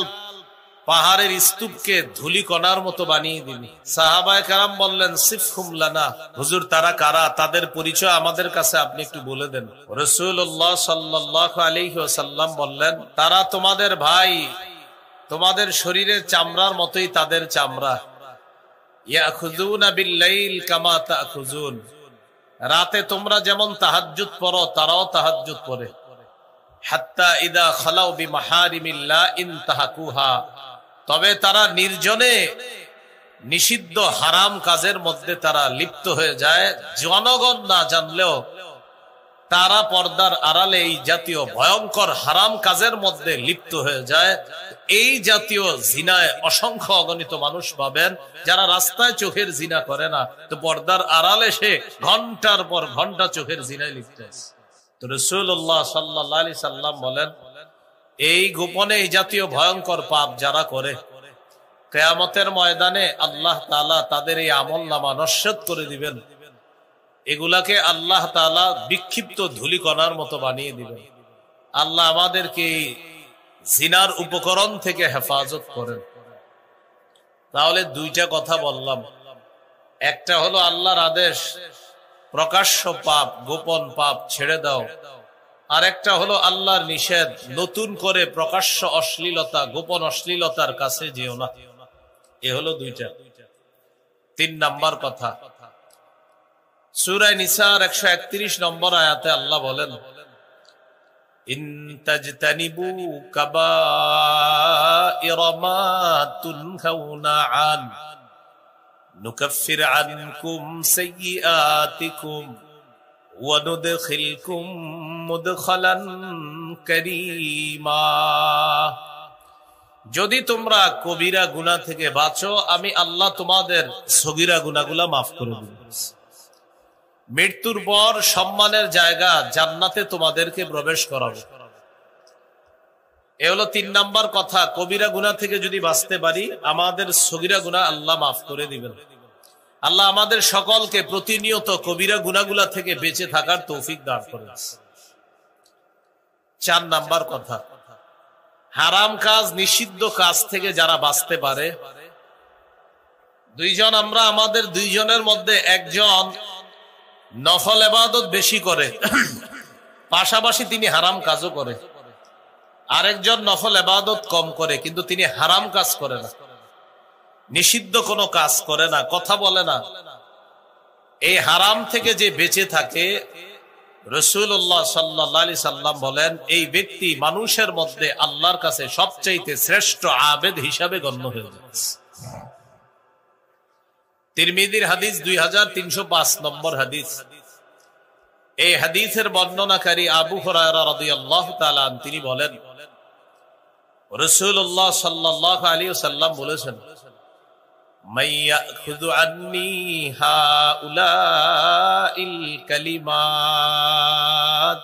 পাহাড়ের স্তূপকে ধুলিকণার মতো বানিয়ে দিবি। সাহাবায়ে কেরাম বললেন সিফহুম লানা, হুজুর তারা কারা, তাদের পরিচয় আমাদের কাছে আপনি একটু বলে দেন। রাসূলুল্লাহ সাল্লাল্লাহু আলাইহি ওয়াসাল্লাম বললেন তারা তোমাদের ভাই, তোমাদের শরীরের চামড়ার মতোই তাদের চামড়া। ইয়াখুযুনা বিল-লাইল কামা তাখুযুন, রাতে তোমরা যেমন তাহাজ্জুদ পড়ো তারাও তাহাজ্জুদ পড়ে। হাত্তা ইদা খালাউ বিমাহারিমিল্লাহ ইনতাহাকুহা, তবে তারা নির্জনে নিষিদ্ধ হারাম কাজের মধ্যে তারা লিপ্ত হয়ে যায়, জনগণ না জানলেও তারা পর্দার আড়ালে এই জাতীয় ভয়ঙ্কর হারাম কাজের মধ্যে লিপ্ত হয়ে যায়। এই জাতীয় জিনায় অসংখ্য অগণিত মানুষ পাবেন যারা রাস্তায় চোখের জিনা করে না, তো পর্দার আড়ালে সে ঘন্টার পর ঘন্টা চোখের জিনায় লিপ্ত আছে। তো রাসূলুল্লাহ সাল্লাল্লাহু আলাইহি সাল্লাম বলেন এই গোপনে এই জাতীয় ভয়ঙ্কর পাপ যারা করে, কিয়ামতের ময়দানে আল্লাহ তাআলা তাদের এই আমলনামা নস্যাৎ করে দিবেন, এগুলাকে আল্লাহ তাআলা বিক্ষিপ্ত ধূলিকণার মতো বানিয়ে দিবেন। আল্লাহ আমাদেরকে জিনার উপকরণ থেকে হেফাজত করেন। তাহলে দুইটা কথা বললাম, একটা হলো আল্লাহর আদেশ প্রকাশ্য পাপ গোপন পাপ ছেড়ে দাও, আর একটা হলো আল্লাহর নিষেধ নতুন করে প্রকাশ্য অশ্লীলতা গোপন অশ্লীলতার কাছে যেও না। এ হলো দুইটা। 3 নাম্বার কথা, সূরা নিসার 131 নম্বর আয়াতে আল্লাহ বলেন, ইন তাজতানিবু কাবাইরা মা তুনহাউনা আন নুকাফির আনকুম সাইয়্যাতিকুম ওয়া নুদখিলকুম মুদখালান কারীমা। যদি তোমরা কবিরা গুনাহ থেকে বাঁচো, আমি আল্লাহ তোমাদের সগীরা গুনাহগুলো মাফ করে দেব। মৃত্যুর পর সম্মানের জায়গা জান্নাতে তোমাদেরকে প্রবেশ করাবো। এ হলো 3 নাম্বার কথা, কবিরা গুনাহ থেকে যদি বাঁচতে পারি আমাদের সগীরা গুনাহ আল্লাহ মাফ করে দিবেন। আল্লাহ আমাদের সকলকে প্রতিনিয়ত কবিরা গুনাহগুলা থেকে বেঁচে থাকার তৌফিক দান করেন। 4 নাম্বার কথা, হারাম কাজ নিষিদ্ধ কাজ থেকে যারা বাঁচতে পারে, আমরা আমাদের দুইজনের মধ্যে একজন নফল ইবাদত বেশি করে, পাশাপাশি তিনি হারাম কাজও করে, আরেকজন নফল ইবাদত কম করে কিন্তু তিনি হারাম কাজ করে না, নিষিদ্ধ কোনো কাজ করে না, কথা বলে না। এই হারাম থেকে যে বেঁচে থাকে, রাসূলুল্লাহ সাল্লাল্লাহু আলাইহি সাল্লাম বলেন, এই ব্যক্তি মানুষের মধ্যে আল্লাহর কাছে সবচাইতে শ্রেষ্ঠ আবেদ হিসাবে গণ্য হয়ে যাচ্ছে। তিরমিজির হাদিস 2305 নম্বর হাদিস। এই হাদিসের বর্ণনাকারী আবু হুরায়রা রাদিয়াল্লাহু তাআলা তিনি বলেন, রাসূলুল্লাহ সাল্লাল্লাহু আলাইহি ওয়াসাল্লাম বলেছেন, মাইয়াখুযু আন্নী হাউলাইল কালিমাত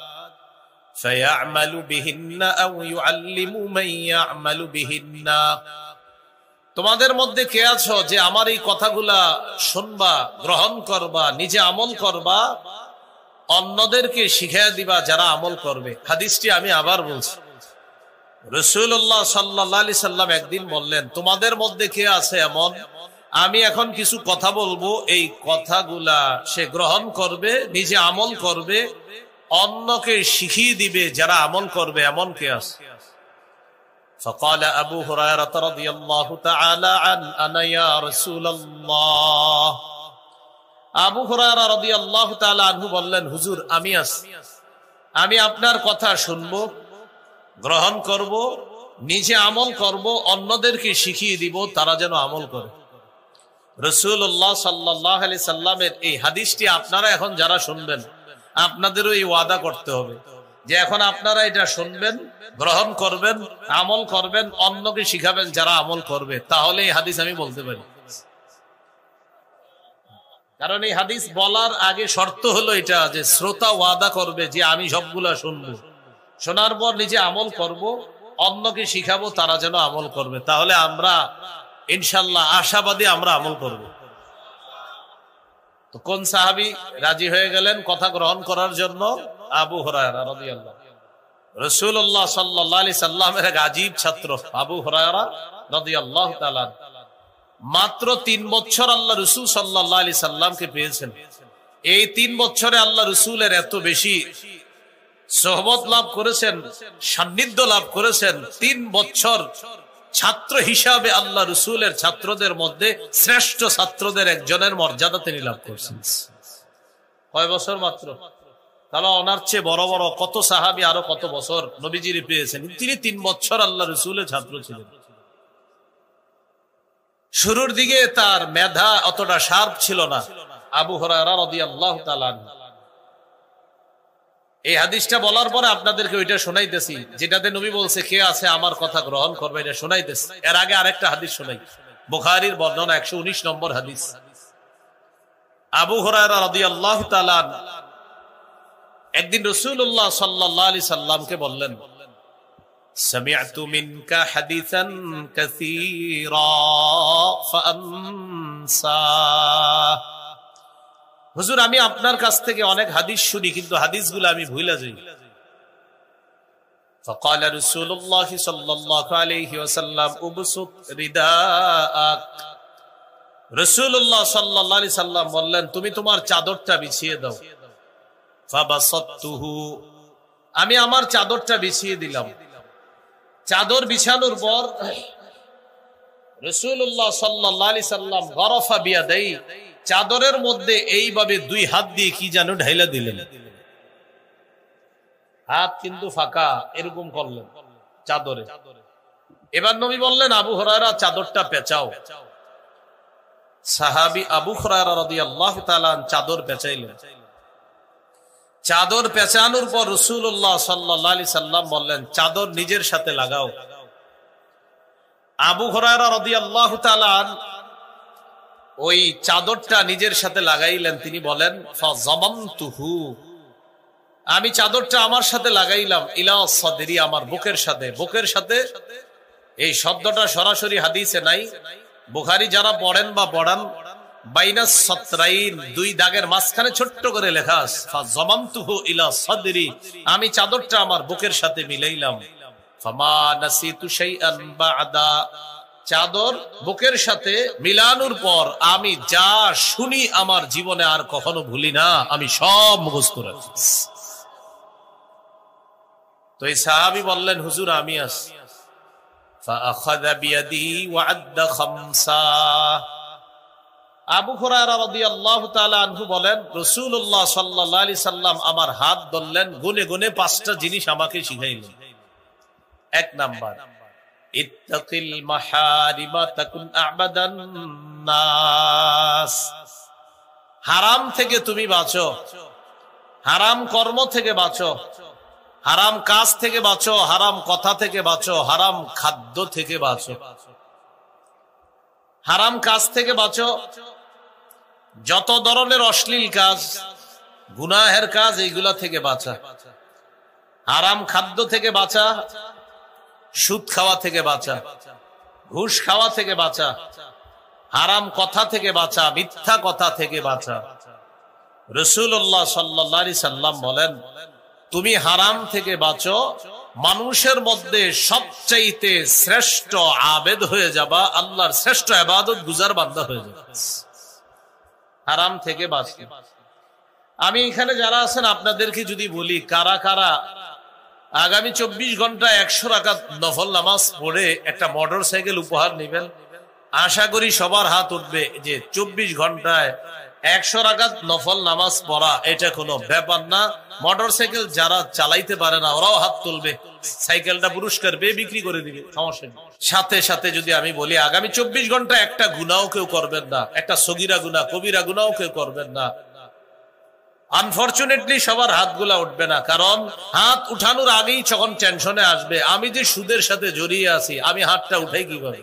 ফায়া'মালু বিহিন্না আও ইউআল্লিমু মান ইয়া'মালু বিহিন্না। তোমাদের মধ্যে কে আছো যে আমার এই কথাগুলা শুনবা, গ্রহণ করবা, নিজে আমল করবা, অন্যদেরকে শিখিয়ে দিবা যারা আমল করবে। হাদিসটি আমি আবার বলছি, রাসূলুল্লাহ সাল্লাল্লাহু আলাইহি সাল্লাম একদিন বললেন, তোমাদের মধ্যে কে আছে এমন, আমি এখন কিছু কথা বলবো, এই কথাগুলা সে গ্রহণ করবে, নিজে আমল করবে, অন্যকে শিখিয়ে দিবে যারা আমল করবে, এমন কে আছে? فقال أبو هريرة رضي الله تعالى عنه أنا يا رسول الله। আবু হুরায়রা রাদিয়াল্লাহু তাআলা আনহু বললেন, হুজুর আমি আছি, আমি আপনার কথা শুনবো, গ্রহণ করব, নিজে আমল করব, অন্যদেরকে শিখিয়ে দিব তারা যেন আমল করে। রাসূলুল্লাহ সাল্লাল্লাহু আলাইহি সাল্লামের এই হাদিসটি আপনারা এখন যারা শুনবেন, আপনাদেরও এই ওয়াদা করতে হবে যে এখন আপনারা এটা শুনবেন, গ্রহণ করবেন, আমল করবেন, অন্যকে শিখাবেন যারা আমল করবে, তাহলে এই হাদিস আমি বলতে পারি। কারণ এই হাদিস বলার আগে শর্ত হলো এটা যে শ্রোতা ওয়াদা করবে যে আমি সবগুলা শুনবো, শোনার পর নিজে আমল করব, অন্যকে শিখাবো তারা যেন আমল করবে। তাহলে আমরা ইনশাআল্লাহ আশাবাদী আমরা আমল করব। তো কোন সাহাবী রাজি হয়ে গেলেন কথা গ্রহণ করার জন্য? আবু হুরায়রা রাদিয়াল্লাহু। রাসূলুল্লাহ সাল্লাল্লাহু আলাইহি সাল্লামের এক আজীব ছাত্র আবু হুরায়রা রাদিয়াল্লাহু তাআলা মাত্র 3 বছর আল্লাহ রাসূল সাল্লাল্লাহু আলাইহি সাল্লামকে পেয়েছেন। এই 3 বছরে আল্লাহ রাসূলের এত বেশি সোহবত লাভ করেছেন, সান্নিধ্য লাভ করেছেন। 3 বছর ছাত্র হিসাবে আল্লাহ রাসূলের ছাত্রদের মধ্যে শ্রেষ্ঠ ছাত্রদের একজনের মর্যাদা তিনি লাভ করেছেন। কয় বছর মাত্র? তাহলে ওনার চেয়ে বড় বড় কত সাহাবী আরো কত বছর নবীজির পেয়েছেন, তিনি 3 বছর আল্লাহ রাসূলের ছাত্র ছিলেন। শুরুর দিকে তার মেধা অতটা শার্প ছিল না। আবু হুরায়রা রাদিয়াল্লাহু তাআলা এই হাদিসটা বলার পরে আপনাদেরকে ওইটা শোনাইতেছি যেটাতে নবী বলছে কে আছে আমার কথা গ্রহণ করবে, এটা শোনাইতেছি। এর আগে আরেকটা হাদিস শোনাই, বুখারীর বর্ণনা 119 নম্বর হাদিস। আবু হুরায়রা রাদিয়াল্লাহু তাআলা একদিন রাসূলুল্লাহ সাল্লাল্লাহু আলাইহি সাল্লামকে বললেন, সামি'তু মিনকা হাদিসান কাসীরা ফাআনসা। হুজুর আমি আপনার কাছ থেকে অনেক হাদিস শুনি কিন্তু হাদিসগুলো আমি ভুলে যাই। فقال رسول الله صلى الله عليه وسلم ابسط رداءك রাসূলুল্লাহ সাল্লাল্লাহু আলাইহি সাল্লাম বললেন, তুমি তোমার চাদরটা বিছিয়ে দাও। ফাবাসাততুহু, আমি আমার চাদরটা বিছিয়ে দিলাম। চাদর বিছানোর পর রাসূলুল্লাহ সাল্লাল্লাহু আলাইহি সাল্লাম গরাফা বিয়াদাই, চাদরের মধ্যে এইভাবে দুই হাত দিয়ে কি যেন ঢাইলা দিলেন। হাত কিন্তু ফাঁকা, এরকম করলেন চাদরে। এবার নবী বললেন, আবু হুরায়রা চাদরটা পেঁচাও। সাহাবী আবু হুরায়রা রাদিয়াল্লাহু তাআলা চাদর পেঁচাইলেন। চাদর পেঁচানোর পর রাসূলুল্লাহ সাল্লাল্লাহু আলাইহি সাল্লাম বললেন, চাদর নিজের সাথে লাগাও। আবু হুরায়রা রাদিয়াল্লাহু তাআলা ওই চাদরটা নিজের সাথে লাগাইলেন। তিনি বলেন, ফাযামামতুহু, আমি চাদরটা আমার সাথে লাগাইলাম, ইলা সাদরি, আমার বুকের সাথে। বুকের সাথে এই শব্দটা সরাসরি হাদিসে নাই। বুখারী যারা পড়েন বা পড়ান, বাইনাস সাতরাইন, দুই দাগের মাঝখানে ছোট্ট করে লেখা আছে, ফাযামামতুহু ইলা সাদরি, আমি চাদরটা আমার বুকের সাথে মিলাইলাম। ফামা নাসিতু শাইআন বা'দা, চাদর বুকের সাথে মিলানোর পর আমি যা শুনি আমার জীবনে আর কখনো ভুলি না, আমি সব মুখস্থ রাখি। তো এই সাহাবী বললেন, হুজুর আমি আছি। ফাআখাযা বিয়াদি ওয়া'আদ্দা খামসা। আবু হুরায়রা রাদিয়াল্লাহু তাআলা আনহু বলেন, রাসূলুল্লাহ সাল্লাল্লাহু আলাইহি সাল্লাম আমার হাত ধরলেন, গুনে গুনে 5টা জিনিস আমাকে শিখাইলেন। এক নাম্বার, ইত্তাকিল মাহারিমা তাকুন আ'বাদান নাস, হারাম থেকে তুমি বাঁচো, হারাম কর্ম থেকে বাঁচো, হারাম কাজ থেকে বাঁচো, হারাম কথা থেকে বাঁচো, হারাম খাদ্য থেকে বাঁচো। হারাম কাজ থেকে বাঁচো, যত ধরনের অশ্লীল কাজ, গুনাহের কাজ, এইগুলা থেকে বাঁচা। হারাম খাদ্য থেকে বাঁচা, সুদ খাওয়া থেকে বাঁচা, ঘুষ খাওয়া থেকে বাঁচা, হারাম কথা থেকে বাঁচা, মিথ্যা কথা থেকে বাঁচা। রাসূলুল্লাহ সাল্লাল্লাহু আলাইহি সাল্লাম বলেন, তুমি হারাম থেকে বাঁচো, মানুষের মধ্যে সবচাইতে শ্রেষ্ঠ আবেদ হয়ে যাবা, আল্লাহর শ্রেষ্ঠ ইবাদত গুজার বান্দা হয়ে যাবে। হারাম থেকে বাঁচো। আমি এখানে যারা আছেন আপনাদেরকে যদি বলি, কারা কারা আগামী 24 ঘন্টা 100 রাকাত নফল নামাজ পড়ে একটা মোটর সাইকেল উপহার নেবেন? আশা করি সবার হাত উঠবে যে 24 ঘন্টায় 100 রাকাত নফল নামাজ পড়া এটা কোনো ব্যাপার না। মোটর সাইকেল যারা চালাইতে পারে না ওরাও হাত তুলবে, সাইকেলটা পুরস্কার পেয়ে বিক্রি করে দিবে, সমস্যা নেই। সাথে সাথে যদি আমি বলি, আগামী 24 ঘন্টা একটা গুনাহও কেউ করবেন না, একটা সগীরা গুনাহ কবিরা গুনাহও কেউ করবেন না। আনফরচুনেটলি সবার হাতগুলা উঠবে না, কারণ হাত উঠানোর আগেই যখন টেনশনে আসবে, আমি যে সুদের সাথে জড়িয়ে আছি, আমি হাতটা উঠাই কিভাবে।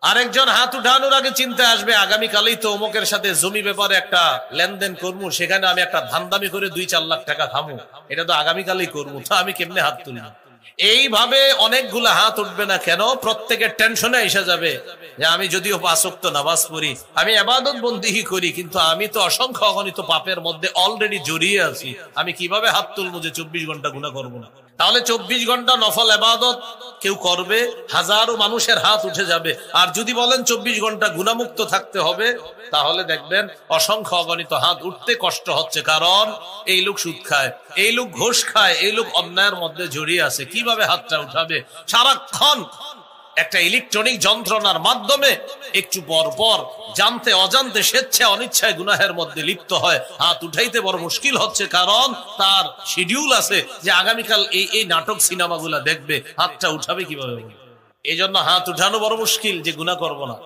আরেকজন হাত উঠানোর আগে চিন্তা আসবে, আগামীকালই তো অমুকের সাথে জমি ব্যাপারে একটা লেনদেন করবো, সেখানে আমি একটা ধান্দামি করে 2-4 লাখ টাকা খামু, এটা তো আগামীকালই করবো, তো আমি কেমনে হাত তুলবো। এইভাবে অনেকগুলা হাত উঠবে না কেন? প্রত্যেকের টেনশনে এসে যাবে যে আমি যদিও 5 ওয়াক্ত নামাজ পড়ি, আমি ইবাদত বন্দেগী করি, কিন্তু আমি তো অসংখ্য অগণিত পাপের মধ্যে অলরেডি জড়িয়ে আছি, আমি কিভাবে হাত তুলবো যে 24 ঘন্টা গুনাহ করবো না। তাহলে 24 ঘন্টা নফল ইবাদত কেউ করবে, হাজারো মানুষের হাত উঠে যাবে। আর যদি বলেন 24 ঘন্টা গুনাহমুক্ত থাকতে হবে, তাহলে দেখবেন অসংখ্য অগণিত হাত উঠতে কষ্ট হচ্ছে, কারণ এই লোক সুদ খায়, এই লোক ঘুষ খায়, এই লোক অন্যায়ের মধ্যে জড়িয়ে আছে। কিভাবে হাতটা উঠাবে? সারাক্ষণ একটা ইলেকট্রনিক যন্ত্রণার মাধ্যমে একটু পর পর জানতে অজান্তে স্বেচ্ছায় অনিচ্ছায় গুনাহের মধ্যে লিপ্ত হয়, হাত উঠাইতে বড় মুশকিল হচ্ছে, কারণ তার শিডিউল আছে যে আগামীকাল এই নাটক সিনেমাগুলা দেখবে, হাতটা উঠাবে কিভাবে? এই জন্য হাত উঠানো বড় মুশকিল যে গুনাহ করব না।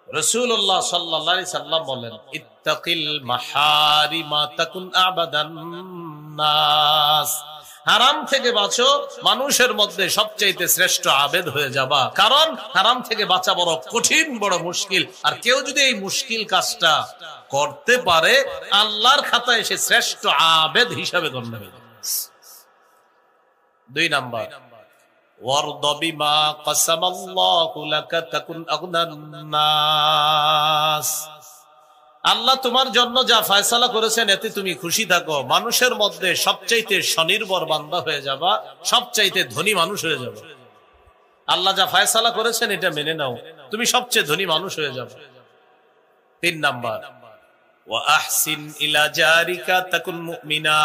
রাসূলুল্লাহ সাল্লাল্লাহু আলাইহি সাল্লাম বলেন, ইত্তাকিল মাহারিমা তাকুন আ'বাদান নাস, হারাম থেকে বাঁচো, মানুষের মধ্যে সবচাইতে শ্রেষ্ঠ আবেদ হয়ে যাবা। কারণ হারাম থেকে বাঁচা বড় কঠিন, বড় মুশকিল। আর কেউ যদি এই মুশকিল কাজটা করতে পারে, আল্লাহর খাতায় সে শ্রেষ্ঠ আবেদ হিসাবে গণ্য হবে। 2 নাম্বার, ওয়ারদ বিমা কাসামাল্লাহু লাকা তাকুন আগনান নাস, আল্লাহ তোমার জন্য যা ফয়সালা করেছেন এতে তুমি খুশি থাকো, মানুষের মধ্যে সবচাইতে স্বনির্ভর বান্দা হয়ে যাবা, সবচাইতে ধনী মানুষ হয়ে যাবে। আল্লাহ যা ফয়সালা করেছেন এটা মেনে নাও, তুমি সবচেয়ে ধনী মানুষ হয়ে যাবে। তিন নাম্বার, ওয়া আহসিন ইলা জারিকা তাকুন মুমিনা,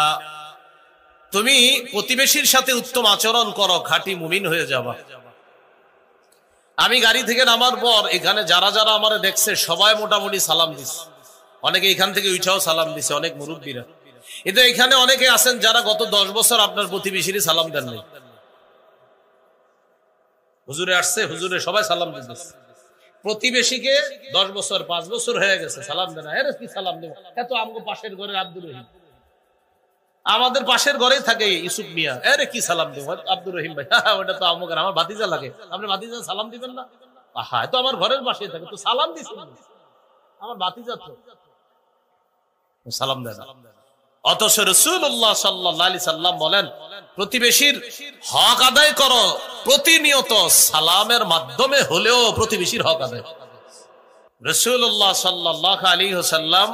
তুমি প্রতিবেশীর সাথে উত্তম আচরণ করো, খাঁটি মুমিন হয়ে যাবা। আমি গাড়ি থেকে নামার পর এখানে যারা যারা আমার দেখছে সবাই মোটামুটি সালাম দিছে, অনেকে এখান থেকে উঠাও সালাম দিছে, অনেক মুরব্বীরা। কিন্তু এখানে অনেকে আছেন যারা গত 10 বছর আপনার প্রতিবেশীর সালাম দেন নাই। হুজুরে আসছে, হুজুরে সবাই সালাম দিতেছে, প্রতিবেশীকে 10 বছর 5 বছর হয়ে গেছে সালাম দেন। হ্যাঁ কি সালাম দেব, এত আমগো পাশের ঘরের আব্দুর রহিম, আমাদের পাশের ঘরেই থাকে ইউসুফ মিয়া, আরে কি সালাম দেব আব্দুর রহিম ভাই, ওটা তো আমার ভাতিজা লাগে, আপনি ভাতিজা সালাম দিবেন না? হ্যাঁ তো আমার ঘরের পাশে থাকে, তো সালাম দিচ্ছেন, আমার ভাতিজা তো সালাম দেন। অথচ রাসূলুল্লাহ সাল্লাল্লাহু আলাইহি সাল্লাম বলেন, প্রতিবেশীর হক আদায় করো, প্রতিনিয়ত সালামের মাধ্যমে হলেও প্রতিবেশীর হক আদায়। রাসূলুল্লাহ সাল্লাল্লাহু আলাইহি ওয়াসাল্লাম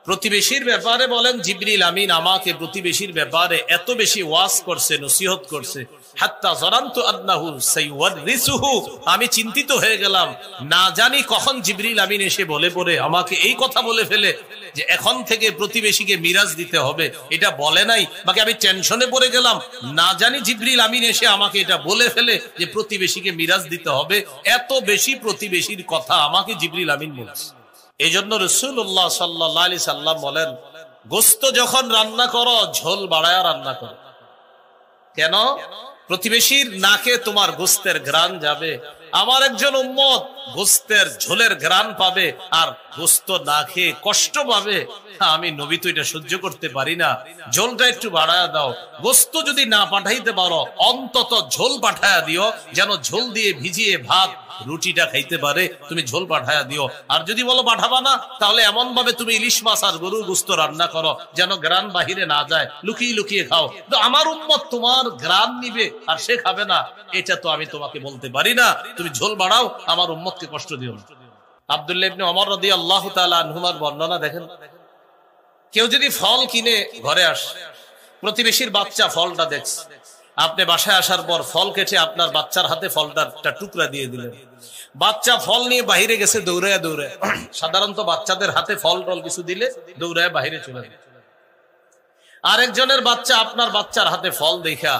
প্রতিবেশীর ব্যাপারে বলেন, জিবরিল আমিন আমাকে প্রতিবেশীর ব্যাপারে এত বেশি ওয়াজ করছে, নসিহত করছে, হাত্তা যারানতু আন্নাহু সাইওয়ারিসুহু, আমি চিন্তিত হয়ে গেলাম, না জানি কখন জিবরিল আমিন এসে বলে পড়ে আমাকে এই কথা বলে ফেলে যে এখন থেকে প্রতিবেশীকে মিরাজ দিতে হবে, এটা বলে নাই, বাকি আমি টেনশনে পড়ে গেলাম, না জানি জিবরিল আমিন এসে আমাকে এটা বলে ফেলে যে প্রতিবেশীকে মিরাজ দিতে হবে, এত বেশি প্রতিবেশীর কথা আমাকে জিবরিল আমিন বলছে। এই জন্য রাসূলুল্লাহ সাল্লাল্লাহু আলাইহি সাল্লাম বলেন, গোশত যখন রান্না করো ঝোল বাড়ায়া রান্না করো। কেন? প্রতিবেশীর নাকে তোমার গোশতের ঘ্রাণ যাবে, আমার একজন উম্মত গোশতের ঝোলের ঘ্রাণ পাবে আর গোশত না খেয়ে কষ্ট পাবে। আমি নবী তো এটা সহ্য করতে পারি না, ঝোলটা একটু বাড়ায়া দাও। গোশত যদি না পাঠাইতে পারো অন্তত ঝোল পাঠায়া দিও, যেন ঝোল দিয়ে ভিজিয়ে ভাত রুটিটা খাইতে পারে, তুমি ঝোল পাঠায়া দিও। আর যদি বলো পাঠাবা না, তাহলে এমন ভাবে তুমি ইলিশ মাছ আর গরুর গোশত রান্না করো যেন গ্রান বাহিরে না যায়, লুকিয়ে লুকিয়ে খাও। তো আমার উম্মত তোমার গ্রান নিবে আর সে খাবে না, এটা তো আমি তোমাকে বলতে পারি না, তুমি ঝোল বাড়াও, আমার উম্মতকে কষ্ট দিও না। আব্দুল্লাহ ইবনে ওমর রাদিয়াল্লাহু তাআলা আনহুমার বর্ণনা দেখেন, কেউ যদি ফল কিনে ঘরে আসে, প্রতিবেশীর বাচ্চা ফলটা দেখছে, আপনি বাসায় আসার পর ফল কেটে আপনার বাচ্চার হাতে ফলটা টুকরা দিয়ে দিলেন, বাচ্চা ফল নিয়ে বাহিরে গেছে দৌড়ায় দৌড়ায়। সাধারণত বাচ্চাদের হাতে ফল টল কিছু দিলে দৌড়ায় বাহিরে চলে যায়। আরেকজনের বাচ্চা আপনার বাচ্চার হাতে ফল দেখা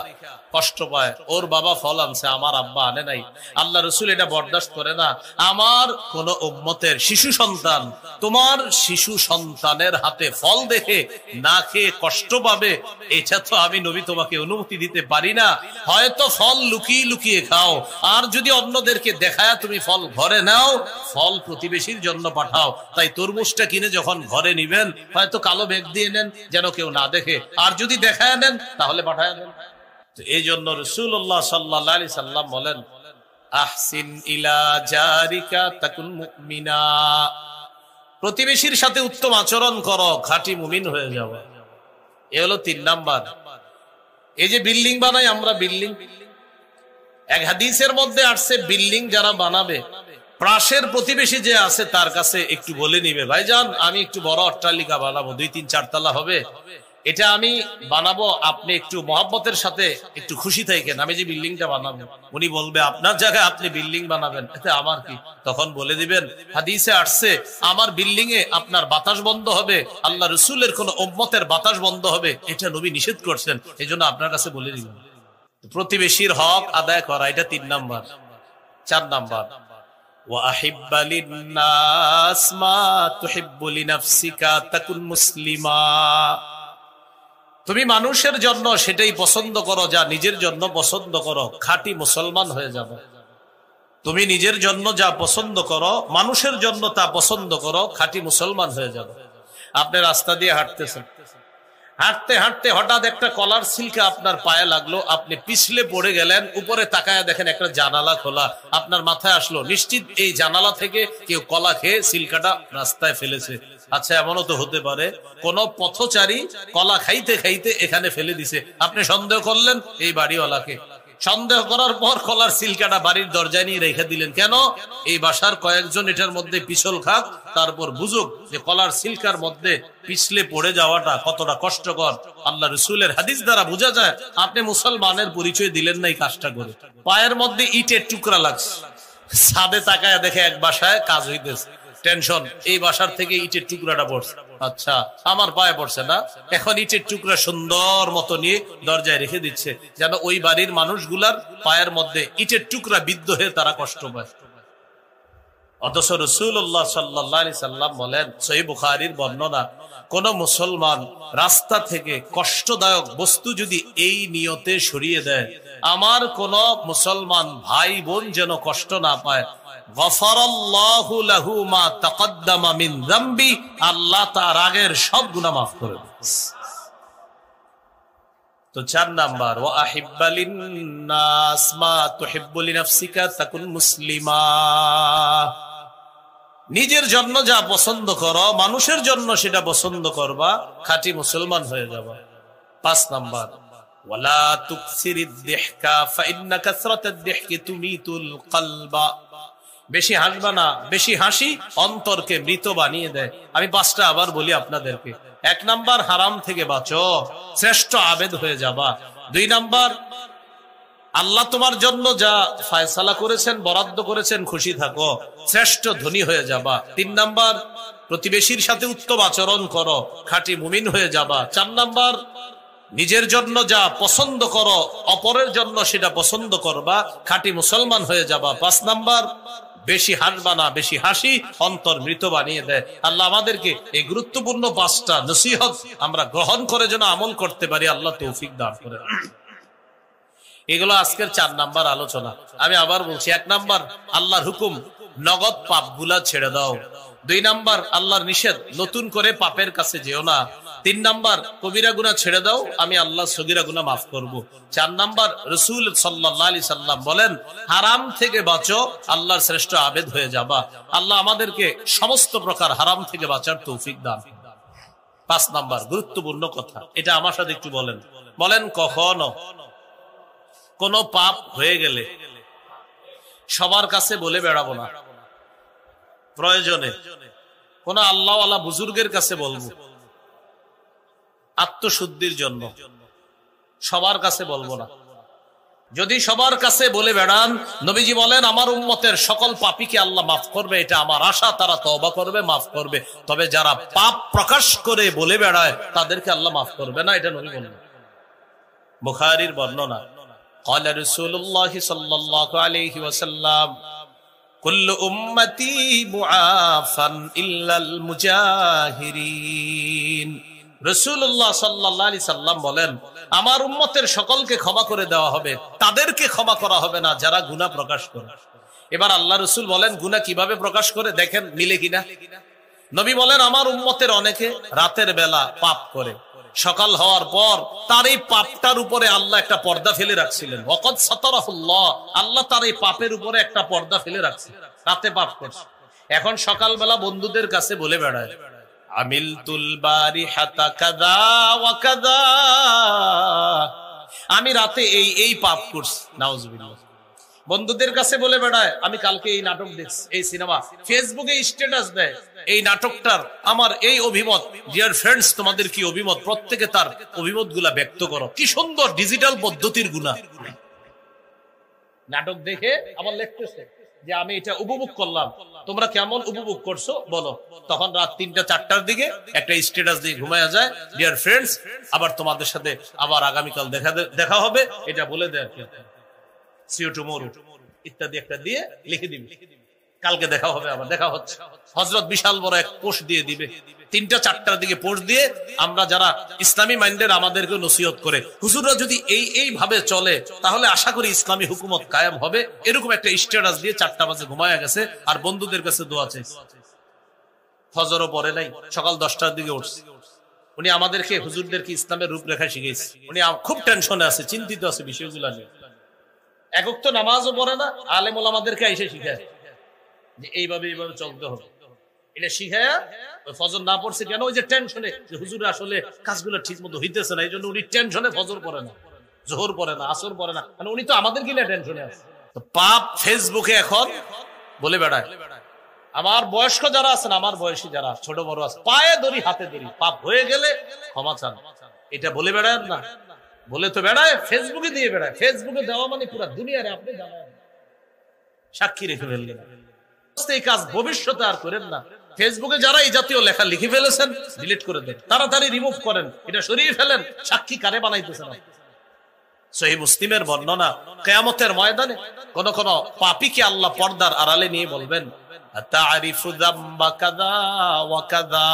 কষ্ট পায়, ওর বাবা ফল আনছে, আমার আব্বা আনে নাই। আল্লাহ রাসূল এটা বরদাস্ত করে না। আমার কোন উম্মতের শিশু সন্তান তোমার শিশু সন্তানের হাতে ফল দেখে না খেয়ে কষ্ট পাবে, এটা তো আমি নবী তোমাকে অনুমতি দিতে পারি না। হয়তো ফল লুকিয়ে লুকিয়ে খাও, আর যদি অন্যদেরকে দেখায় তুমি ফল ঘরে নাও, ফল প্রতিবেশীর জন্য পাঠাও। তাই তরমুজটা কিনে যখন ঘরে নিবেন, হয়তো কালো ব্যাগ দিয়ে নেন যেন কেউ না দেখে, আর যদি দেখায় নেন তাহলে পাঠায় নেন। এই জন্য রাসূলুল্লাহ সাল্লাল্লাহু আলাইহি সাল্লাম বলেন, আহসিন ইলা জারিকা তাকুন মুমিনা, প্রতিবেশীর সাথে উত্তম আচরণ করো, খাঁটি মুমিন হয়ে যাবে। এ হলো 3 নাম্বার। এই যে বিল্ডিং বানাই আমরা, বিল্ডিং, এক হাদিসের মধ্যে আসছে বিল্ডিং যারা বানাবে, পাশের প্রতিবেশী যে আছে তার কাছে একটু বলে নিবে, ভাইজান আমি একটু বড় অট্টালিকা বানাবো, 2-3-4 তলা হবে, এটা আমি বানাবো, আপনি একটু মহব্বতের সাথে একটু খুশি থাকেন, আমি যে বিল্ডিংটা বানাবো। উনি বলবে আপনার জায়গায় আপনি বিল্ডিং বানাবেন, এতে আমার কি? তখন বলে দিবেন, হাদিসে আসছে আমার বিল্ডিং এ আপনার বাতাস বন্ধ হবে, আল্লাহ রাসূলের কোন উম্মতের বাতাস বন্ধ হবে, এটা নবী নিষেধ করছেন, এই জন্য আপনার কাছে বলে দিবেন। প্রতিবেশীর হক আদায় করা, এটা 3 নাম্বার। 4 নাম্বার, ওয়া আহিব্বা লিন-নাস মা তুহিব্বু লিনাফসিকা তাকুন মুসলিমা, তুমি মানুষের জন্য সেটাই পছন্দ করো যা নিজের জন্য পছন্দ করো, খাঁটি মুসলমান হয়ে যাবে। তুমি নিজের জন্য যা পছন্দ করো, মানুষের জন্য তা পছন্দ করো, খাঁটি মুসলমান হয়ে যাবে। আপনি রাস্তা দিয়ে হাঁটতেছেন, হাঁটতে হাঁটতে হঠাৎ একটা কলার সিল্কা আপনার পায়ে লাগলো, আপনি পিছলে পড়ে গেলেন, উপরে তাকায় দেখেন একটা জানালা খোলা, আপনার মাথায় আসলো নিশ্চিত এই জানালা থেকে কেউ কলা খেয়ে সিল্কাটা রাস্তায় ফেলেছে। আচ্ছা, এমনও তো হতে পারে কোন পথচারী কলা খাইতে খাইতে এখানে ফেলে দিছে, আপনি সন্দেহ করলেন এই বাড়িওয়ালাকে, সন্দেহ করার পর কলার সিল্কাটা বাড়ির দরজায় নিয়ে রেখে দিলেন। কেন? এই বাসার কয়েকজন এটার মধ্যে পিছল খাক, তারপর বুঝুক যে কলার সিল্কার মধ্যে পিছলে পড়ে যাওয়াটা কতটা কষ্টকর। আল্লাহ রাসূলের হাদিস দ্বারা বোঝা যায় আপনি মুসলমানের পরিচয় দিলেন না এই কাজটা করে। পায়ের মধ্যে ইটের টুকরা লাগছে, ছাদে তাকায় দেখে এক বাসায় কাজ হইতেছে, টেনশন, এই বাসার থেকে ইটের টুকরাটা পড়ছে, আচ্ছা আমার পায়ে পড়ছে না, এখন ইটের টুকরা সুন্দর মতো নিয়ে দরজায় রেখে দিচ্ছে, যেন ওই বাড়ির মানুষগুলার পায়ের মধ্যে ইটের টুকরা বিদ্ধ হয়ে তারা কষ্ট পায়। অথচ রাসূলুল্লাহ সাল্লাল্লাহু আলাইহি সাল্লাম বলেন, সহিহ বুখারীর বর্ণনা, কোন মুসলমান রাস্তা থেকে কষ্টদায়ক বস্তু যদি এই নিয়তে সরিয়ে দেয়, আমার কোন মুসলমান ভাই বোন যেন কষ্ট না পায়, গফারাল্লাহু লাহু মা তাকদ্দামা মিন যামবি, আল্লাহ তার আগের সব গুনাহ মাফ করে দেন। তো 4 নাম্বার, ওয়া আহিব্বা লিন-নাস মা তুহিব্বু লিনাফসিকা তাকুন মুসলিমা, নিজের জন্য যা পছন্দ করো মানুষের জন্য সেটা পছন্দ করবা, খাঁটি মুসলমান হয়ে যাবা। 5 নাম্বার, ওয়ালা তুকসিরিদ দিহকা ফাইন্না কাসরাতাদ দিহকি তুমিতুল কলবা, বেশি হাসবা না, বেশি হাসি অন্তরকে মৃত বানিয়ে দেয়। আমি 5টা আবার বলি আপনাদেরকে। 1 নাম্বার, হারাম থেকে বাঁচো, শ্রেষ্ঠ আবেদ হয়ে যাবা। 2 নাম্বার, আল্লাহ তোমার জন্য যা ফয়সালা করেছেন, বরাদ্দ করেছেন, খুশি থাকো, শ্রেষ্ঠ ধনী হয়ে যাবা। 3 নাম্বার, প্রতিবেশীর সাথে উত্তম আচরণ করো, খাঁটি মুমিন হয়ে যাবা। 4 নাম্বার, নিজের জন্য যা পছন্দ করো অপরের জন্য সেটা পছন্দ করবা, খাঁটি মুসলমান হয়ে যাবা। 5 নাম্বার, বেশি হাসবা না, বেশি হাসি অন্তর মৃত বানিয়ে দেয়। আল্লাহ আমাদেরকে এই গুরুত্বপূর্ণ 5টা নসিহত আমরা গ্রহণ করে যেন আমল করতে পারি, আল্লাহ তৌফিক দান করেন। এগুলো আজকের 4 নাম্বার আলোচনা। আমি আবার বলছি, 1 নাম্বার, আল্লাহর হুকুম, নগদ পাপগুলা ছেড়ে দাও। 2 নাম্বার, আল্লাহর নিষেধ, নতুন করে পাপের কাছে যেও না। 3 নাম্বার, কবিরা গুনাহ ছেড়ে দাও, আমি আল্লাহ সগীরা গুনাহ মাফ করব। 4 নাম্বার, রাসূল সাল্লাল্লাহু আলাইহি সাল্লাম বলেন, হারাম থেকে বাঁচো, আল্লাহর শ্রেষ্ঠ আবেদ হয়ে যাবা। আল্লাহ আমাদেরকে সমস্ত প্রকার হারাম থেকে বাঁচার তৌফিক দান। 5 নাম্বার গুরুত্বপূর্ণ কথা, এটা আমার সাথে একটু বলেন। বলেন, কখনো কোন পাপ হয়ে গেলে সবার কাছে বলে বেড়াবো না, প্রয়োজনে কোন আল্লাহওয়ালা বুজুর্গের কাছে বলবো, আত্মশুদ্ধির জন্য। সবার কাছে বলবো না। যদি সবার কাছে বলে বেড়ান, নবীজি বলেন, আমার উম্মতের সকল পাপীকে আল্লাহ মাফ করবে, এটা আমার আশা, তারা তওবা করবে, মাফ করবে। তবে যারা পাপ প্রকাশ করে বলে বেড়ায় তাদেরকে আল্লাহ মাফ করবে না, এটা নবী বলেন। বুখারীর বর্ণনা, قال رسول الله صلى الله عليه وسلم كل امتي معافى الا المجاهرين, রাসূলুল্লাহ সাল্লাল্লাহু আলাইহি সাল্লাম বলেন, আমার উম্মতের সকলকে ক্ষমা করে দেওয়া হবে, তাদেরকে ক্ষমা করা হবে না যারা গুনাহ প্রকাশ করে। এবার আল্লাহ রাসূল বলেন, গুনাহ কিভাবে প্রকাশ করে দেখেন মিলে কিনা। নবী বলেন, আমার উম্মতের অনেকে রাতের বেলা পাপ করে, সকাল হওয়ার পর তার এই পাপটার উপরে আল্লাহ একটা পর্দা ফেলে রাখছিলেন। ওয়াকাদ সাতারাহুল্লাহ, আল্লাহ তার এই পাপের উপরে একটা পর্দা ফেলে রাখছে, রাতে পাপ করছে। এখন সকালবেলা বন্ধুদের কাছে বলে বেড়ায়, আমিলতুল বারিহাতা কাযা ওয়া কাযা, আমি রাতে এই এই পাপ করছি, নাউজুবিল্লাহ। বন্ধুদের কাছে বলে বেড়ায়, আমি কালকে এই নাটক দেখছি, এই সিনেমা, ফেসবুকে স্ট্যাটাস দেয়, এই নাটকটার আমার এই অভিমত। ডিয়ার ফ্রেন্ডস, তোমাদের কি অভিমত? প্রত্যেকে তার অভিমত গুলা ব্যক্ত করো। কি সুন্দর ডিজিটাল পদ্ধতির গুনাহ। নাটক দেখে আবার লিখতেছে যে আমি এটা উপভোগ করলাম, তোমরা কেমন উপভোগ করছো বলো। তখন রাত 3টা-4টার দিকে একটা স্ট্যাটাস দিয়ে ঘুমায়া যায়, ডিয়ার ফ্রেন্ডস, আবার তোমাদের সাথে আবার আগামীকাল দেখা হবে, এটা বলে দেয়, সি ইউ টুমরো ইত্যাদি একটা দিয়ে লিখে দিবে, কালকে দেখা হবে, আবার দেখা হচ্ছে। হযরত বিশাল বড় এক পোস্ট দিয়ে দিবে, 3টা-4টার দিকে পোস্ট দিয়ে। আমরা যারা ইসলামী মাইন্ডের, আমাদেরকে নসিহত করে, হুজুররা যদি এই ভাবে চলে তাহলে আশা করি ইসলামী হুকুমত কায়েম হবে। এরকম একটা স্ট্যাটাস দিয়ে 4টা বাজে ঘুমায়া গেছে, আর বন্ধুদের কাছে দোয়া চাইছে। ফজরও পড়ে নাই, সকাল 10টার দিকে উঠছে। উনি আমাদেরকে, হুজুরদেরকে ইসলামের রূপরেখা শিখিয়েছে। উনি খুব টেনশনে আছে, চিন্তিত আছে বিষয়গুলো নিয়ে। এক ওয়াক্ত নামাজও পড়ে না, আলেম ওলামাদেরকে এসে শিখায় যে এইভাবে চলতে হবে। এটা শিখায় ফজর না পড়ছে কেন? ওই যে টেনশনে, যে হুজুর আসলে কাজগুলো ঠিক মতো হইতেছে না, এই জন্য উনি টেনশনে ফজর পড়ে না, জোহর পড়ে না, আসর পড়ে না, মানে উনি তো আমাদেরকে নিয়ে টেনশনে আছে। তো পাপ ফেসবুকে এখন বলে বেড়ায়। আমার বয়স্ক যারা আছেন, আমার বয়সী যারা ছোট বড় আছে, পায়ে ধরি হাতে ধরি, পাপ হয়ে গেলে ক্ষমা চান, এটা বলে বেড়ায় না। বলে তো বেড়ায়, ফেসবুকে দিয়ে বেড়ায়। ফেসবুকে দেওয়া মানে পুরো দুনিয়ারে আপনি জানেন, সাক্ষী রেখে ফেললেন। এই কাজ ভবিষ্যতে আর করেন না। ফেসবুকে যারা এই জাতীয় লেখা লিখে ফেলেছেন ডিলিট করে দেন, তাড়াতাড়ি রিমুভ করেন, এটা সরিয়ে ফেলেন। সাক্ষী কারে বানাইতেছেন? সহিহ মুসলিমের বর্ণনা, কিয়ামতের ময়দানে কোন কোন পাপীকে আল্লাহ পর্দার আড়ালে নিয়ে বলবেন, তা'রিফু যামবা কাযা ওয়া কাযা,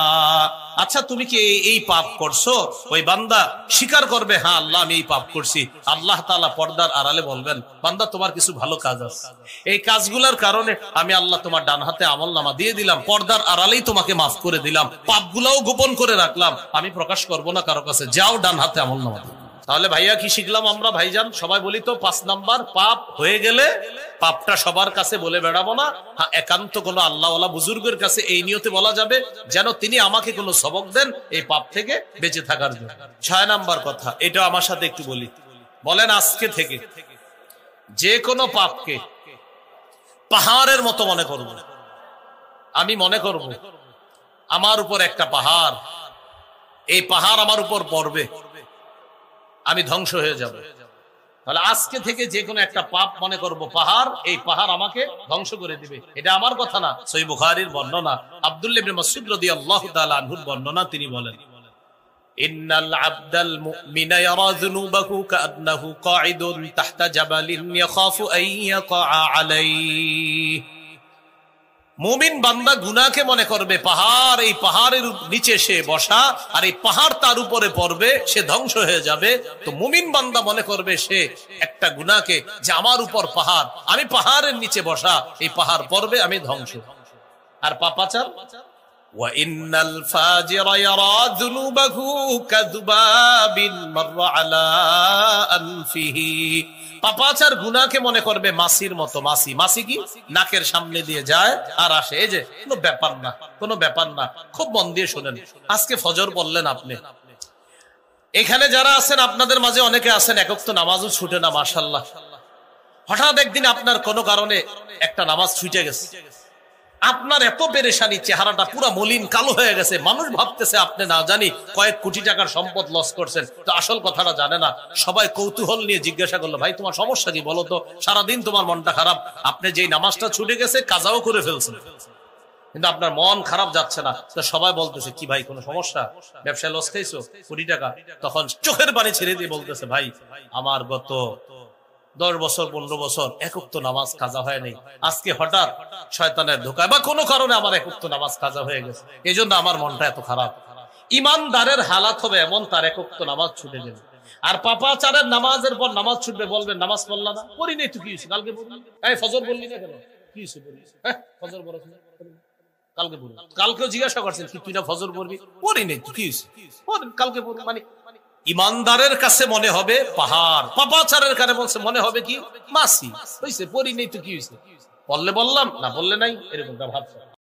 আচ্ছা তুমি কি এই পাপ করছো? ওই বান্দা স্বীকার করবে, হ্যাঁ আল্লাহ আমি এই পাপ করছি। আল্লাহ তাআলা পর্দার আড়ালে বলবেন, বান্দা তোমার কিছু ভালো কাজ আছে, এই কাজগুলোর কারণে আমি আল্লাহ তোমার ডান হাতে আমলনামা দিয়ে দিলাম, পর্দার আড়ালেই তোমাকে মাফ করে দিলাম, পাপগুলোও গোপন করে রাখলাম, আমি প্রকাশ করব না কারো কাছে, যাও ডান হাতে আমলনামা দিও। তাহলে ভাইয়া কি শিখলাম আমরা? ভাইজান সবাই বলি তো 5 নাম্বার, পাপ হয়ে গেলে পাপটা সবার কাছে বলে বেড়াবো না। হ্যাঁ, একান্ত কোন আল্লাহওয়ালা বুজুর্গের কাছে এই নিয়তে বলা যাবে যেন তিনি আমাকে কোনো সবক দেন এই পাপ থেকে বেঁচে থাকার জন্য। 6 নাম্বার কথা, এটা আমার সাথে একটু বলি। বলেন আজকে থেকে যে কোনো পাপকে পাহাড়ের মতো মনে করব। আমি মনে করব আমার উপর একটা পাহাড়, এই পাহাড় আমার উপর পড়বে, আমি ধ্বংস হয়ে যাব। তাহলে আজকে থেকে যে কোনো একটা পাপ মনে করব পাহাড়, এই পাহাড় আমাকে ধ্বংস করে দিবে। এটা আমার কথা না, সহিহ বুখারীর বর্ণনা, আব্দুল্লাহ ইবনে মাসউদ রাদিয়াল্লাহু তাআলা আনহুর বর্ণনা। তিনি বলেন, ইন্নাল আবদাল মুমিনা ইয়ারা যুনুবাহু কাআন্নাহু কাঈদুন তাহতা জাবালিন ইয়াখাফু আন ইয়াকা আলাইহি। মুমিন বান্দা গুনাহকে মনে করবে পাহাড়, এই পাহাড়ের নিচে সে বসা, আর এই পাহাড় তার উপরে পড়বে, সে ধ্বংস হয়ে যাবে। তো মুমিন বান্দা মনে করবে সে একটা গুনাহকে, যে আমার উপর পাহাড়, আমি পাহাড়ের নিচে বসা, এই পাহাড় পড়বে, আমি ধ্বংস। আর পাপাচার, ওয়া ইন্নাল ফাজিরা ইয়ারা যুনুবাহু কাযুবাবিন মাররা আলা আনফিহি। পাপাচার গুনাহকে মনে করবে মাছির মতো। মাছি কি? নাকের সামনে দিয়ে যায় আর আসে, এই যে কোনো ব্যাপার না, কোনো ব্যাপার না। খুব মন দিয়ে শুনেন, আজকে ফজর বললেন আপনি, এখানে যারা আছেন আপনাদের মাঝে অনেকে আছেন এক ওয়াক্ত নামাজও ছুটে না, মাশাআল্লাহ। হঠাৎ একদিন আপনার কোনো কারণে একটা নামাজ ছুটে গেছে, আপনার এত পেরেশানি, চেহারাটা পুরো মলিন কালো হয়ে গেছে, মানুষ ভাবতেছে আপনি না জানি কয়েক কোটি টাকার সম্পদ লস করছেন, তো আসল কথাটা জানে না। সবাই কৌতূহল নিয়ে জিজ্ঞাসা করলো, ভাই তোমার সমস্যা কি বলো তো, সারাদিন তোমার মনটা খারাপ, আপনি যেই নামাজটা ছুটে গেছে কাজাও করে ফেলছেন, কিন্তু আপনার মন খারাপ যাচ্ছে না। তো সবাই বলতেছে, কি ভাই কোনো সমস্যা, ব্যবসায় লস খাইছো কোটি টাকা? তখন চোখের পানি ছেড়ে দিয়ে বলতেছে, ভাই আমার গত 10 বছর 15 বছর এক ওয়াক্ত নামাজ কাজা হয় নাই, আজকে হঠাৎ শয়তানের ধোঁকায় বা কোনো কারণে আমার এক ওয়াক্ত নামাজ কাজা হয়ে গেছে, এই জন্য আমার মনটা এত খারাপ। ইমানদারের হালাত হবে এমন, তার এক ওয়াক্ত নামাজ ছুটে যাবে। আর পাপাচারের নামাজের পর নামাজ ছুটবে, বলবেন নামাজ পড়লা না, পড়ি নাই তো কি হয়েছে, কালকে পড়লি, এই ফজর বললি না কেন, কি হয়েছে বলি, হ্যাঁ ফজর পড়া কালকে পড়ি, কালকেও জিজ্ঞাসা করছেন কি তুই না ফজর পড়বি, পড়ি নাই তো কি হয়েছে, কালকে পড়বি। মানে ইমানদারের কাছে মনে হবে পাহাড়, পাপাচারের কাছে বলছে মনে হবে কি মাছি, হইছে পড়ি নেই তো কি হয়েছে, বললে বললাম, না বললে নাই, এরকমটা ভাবছে।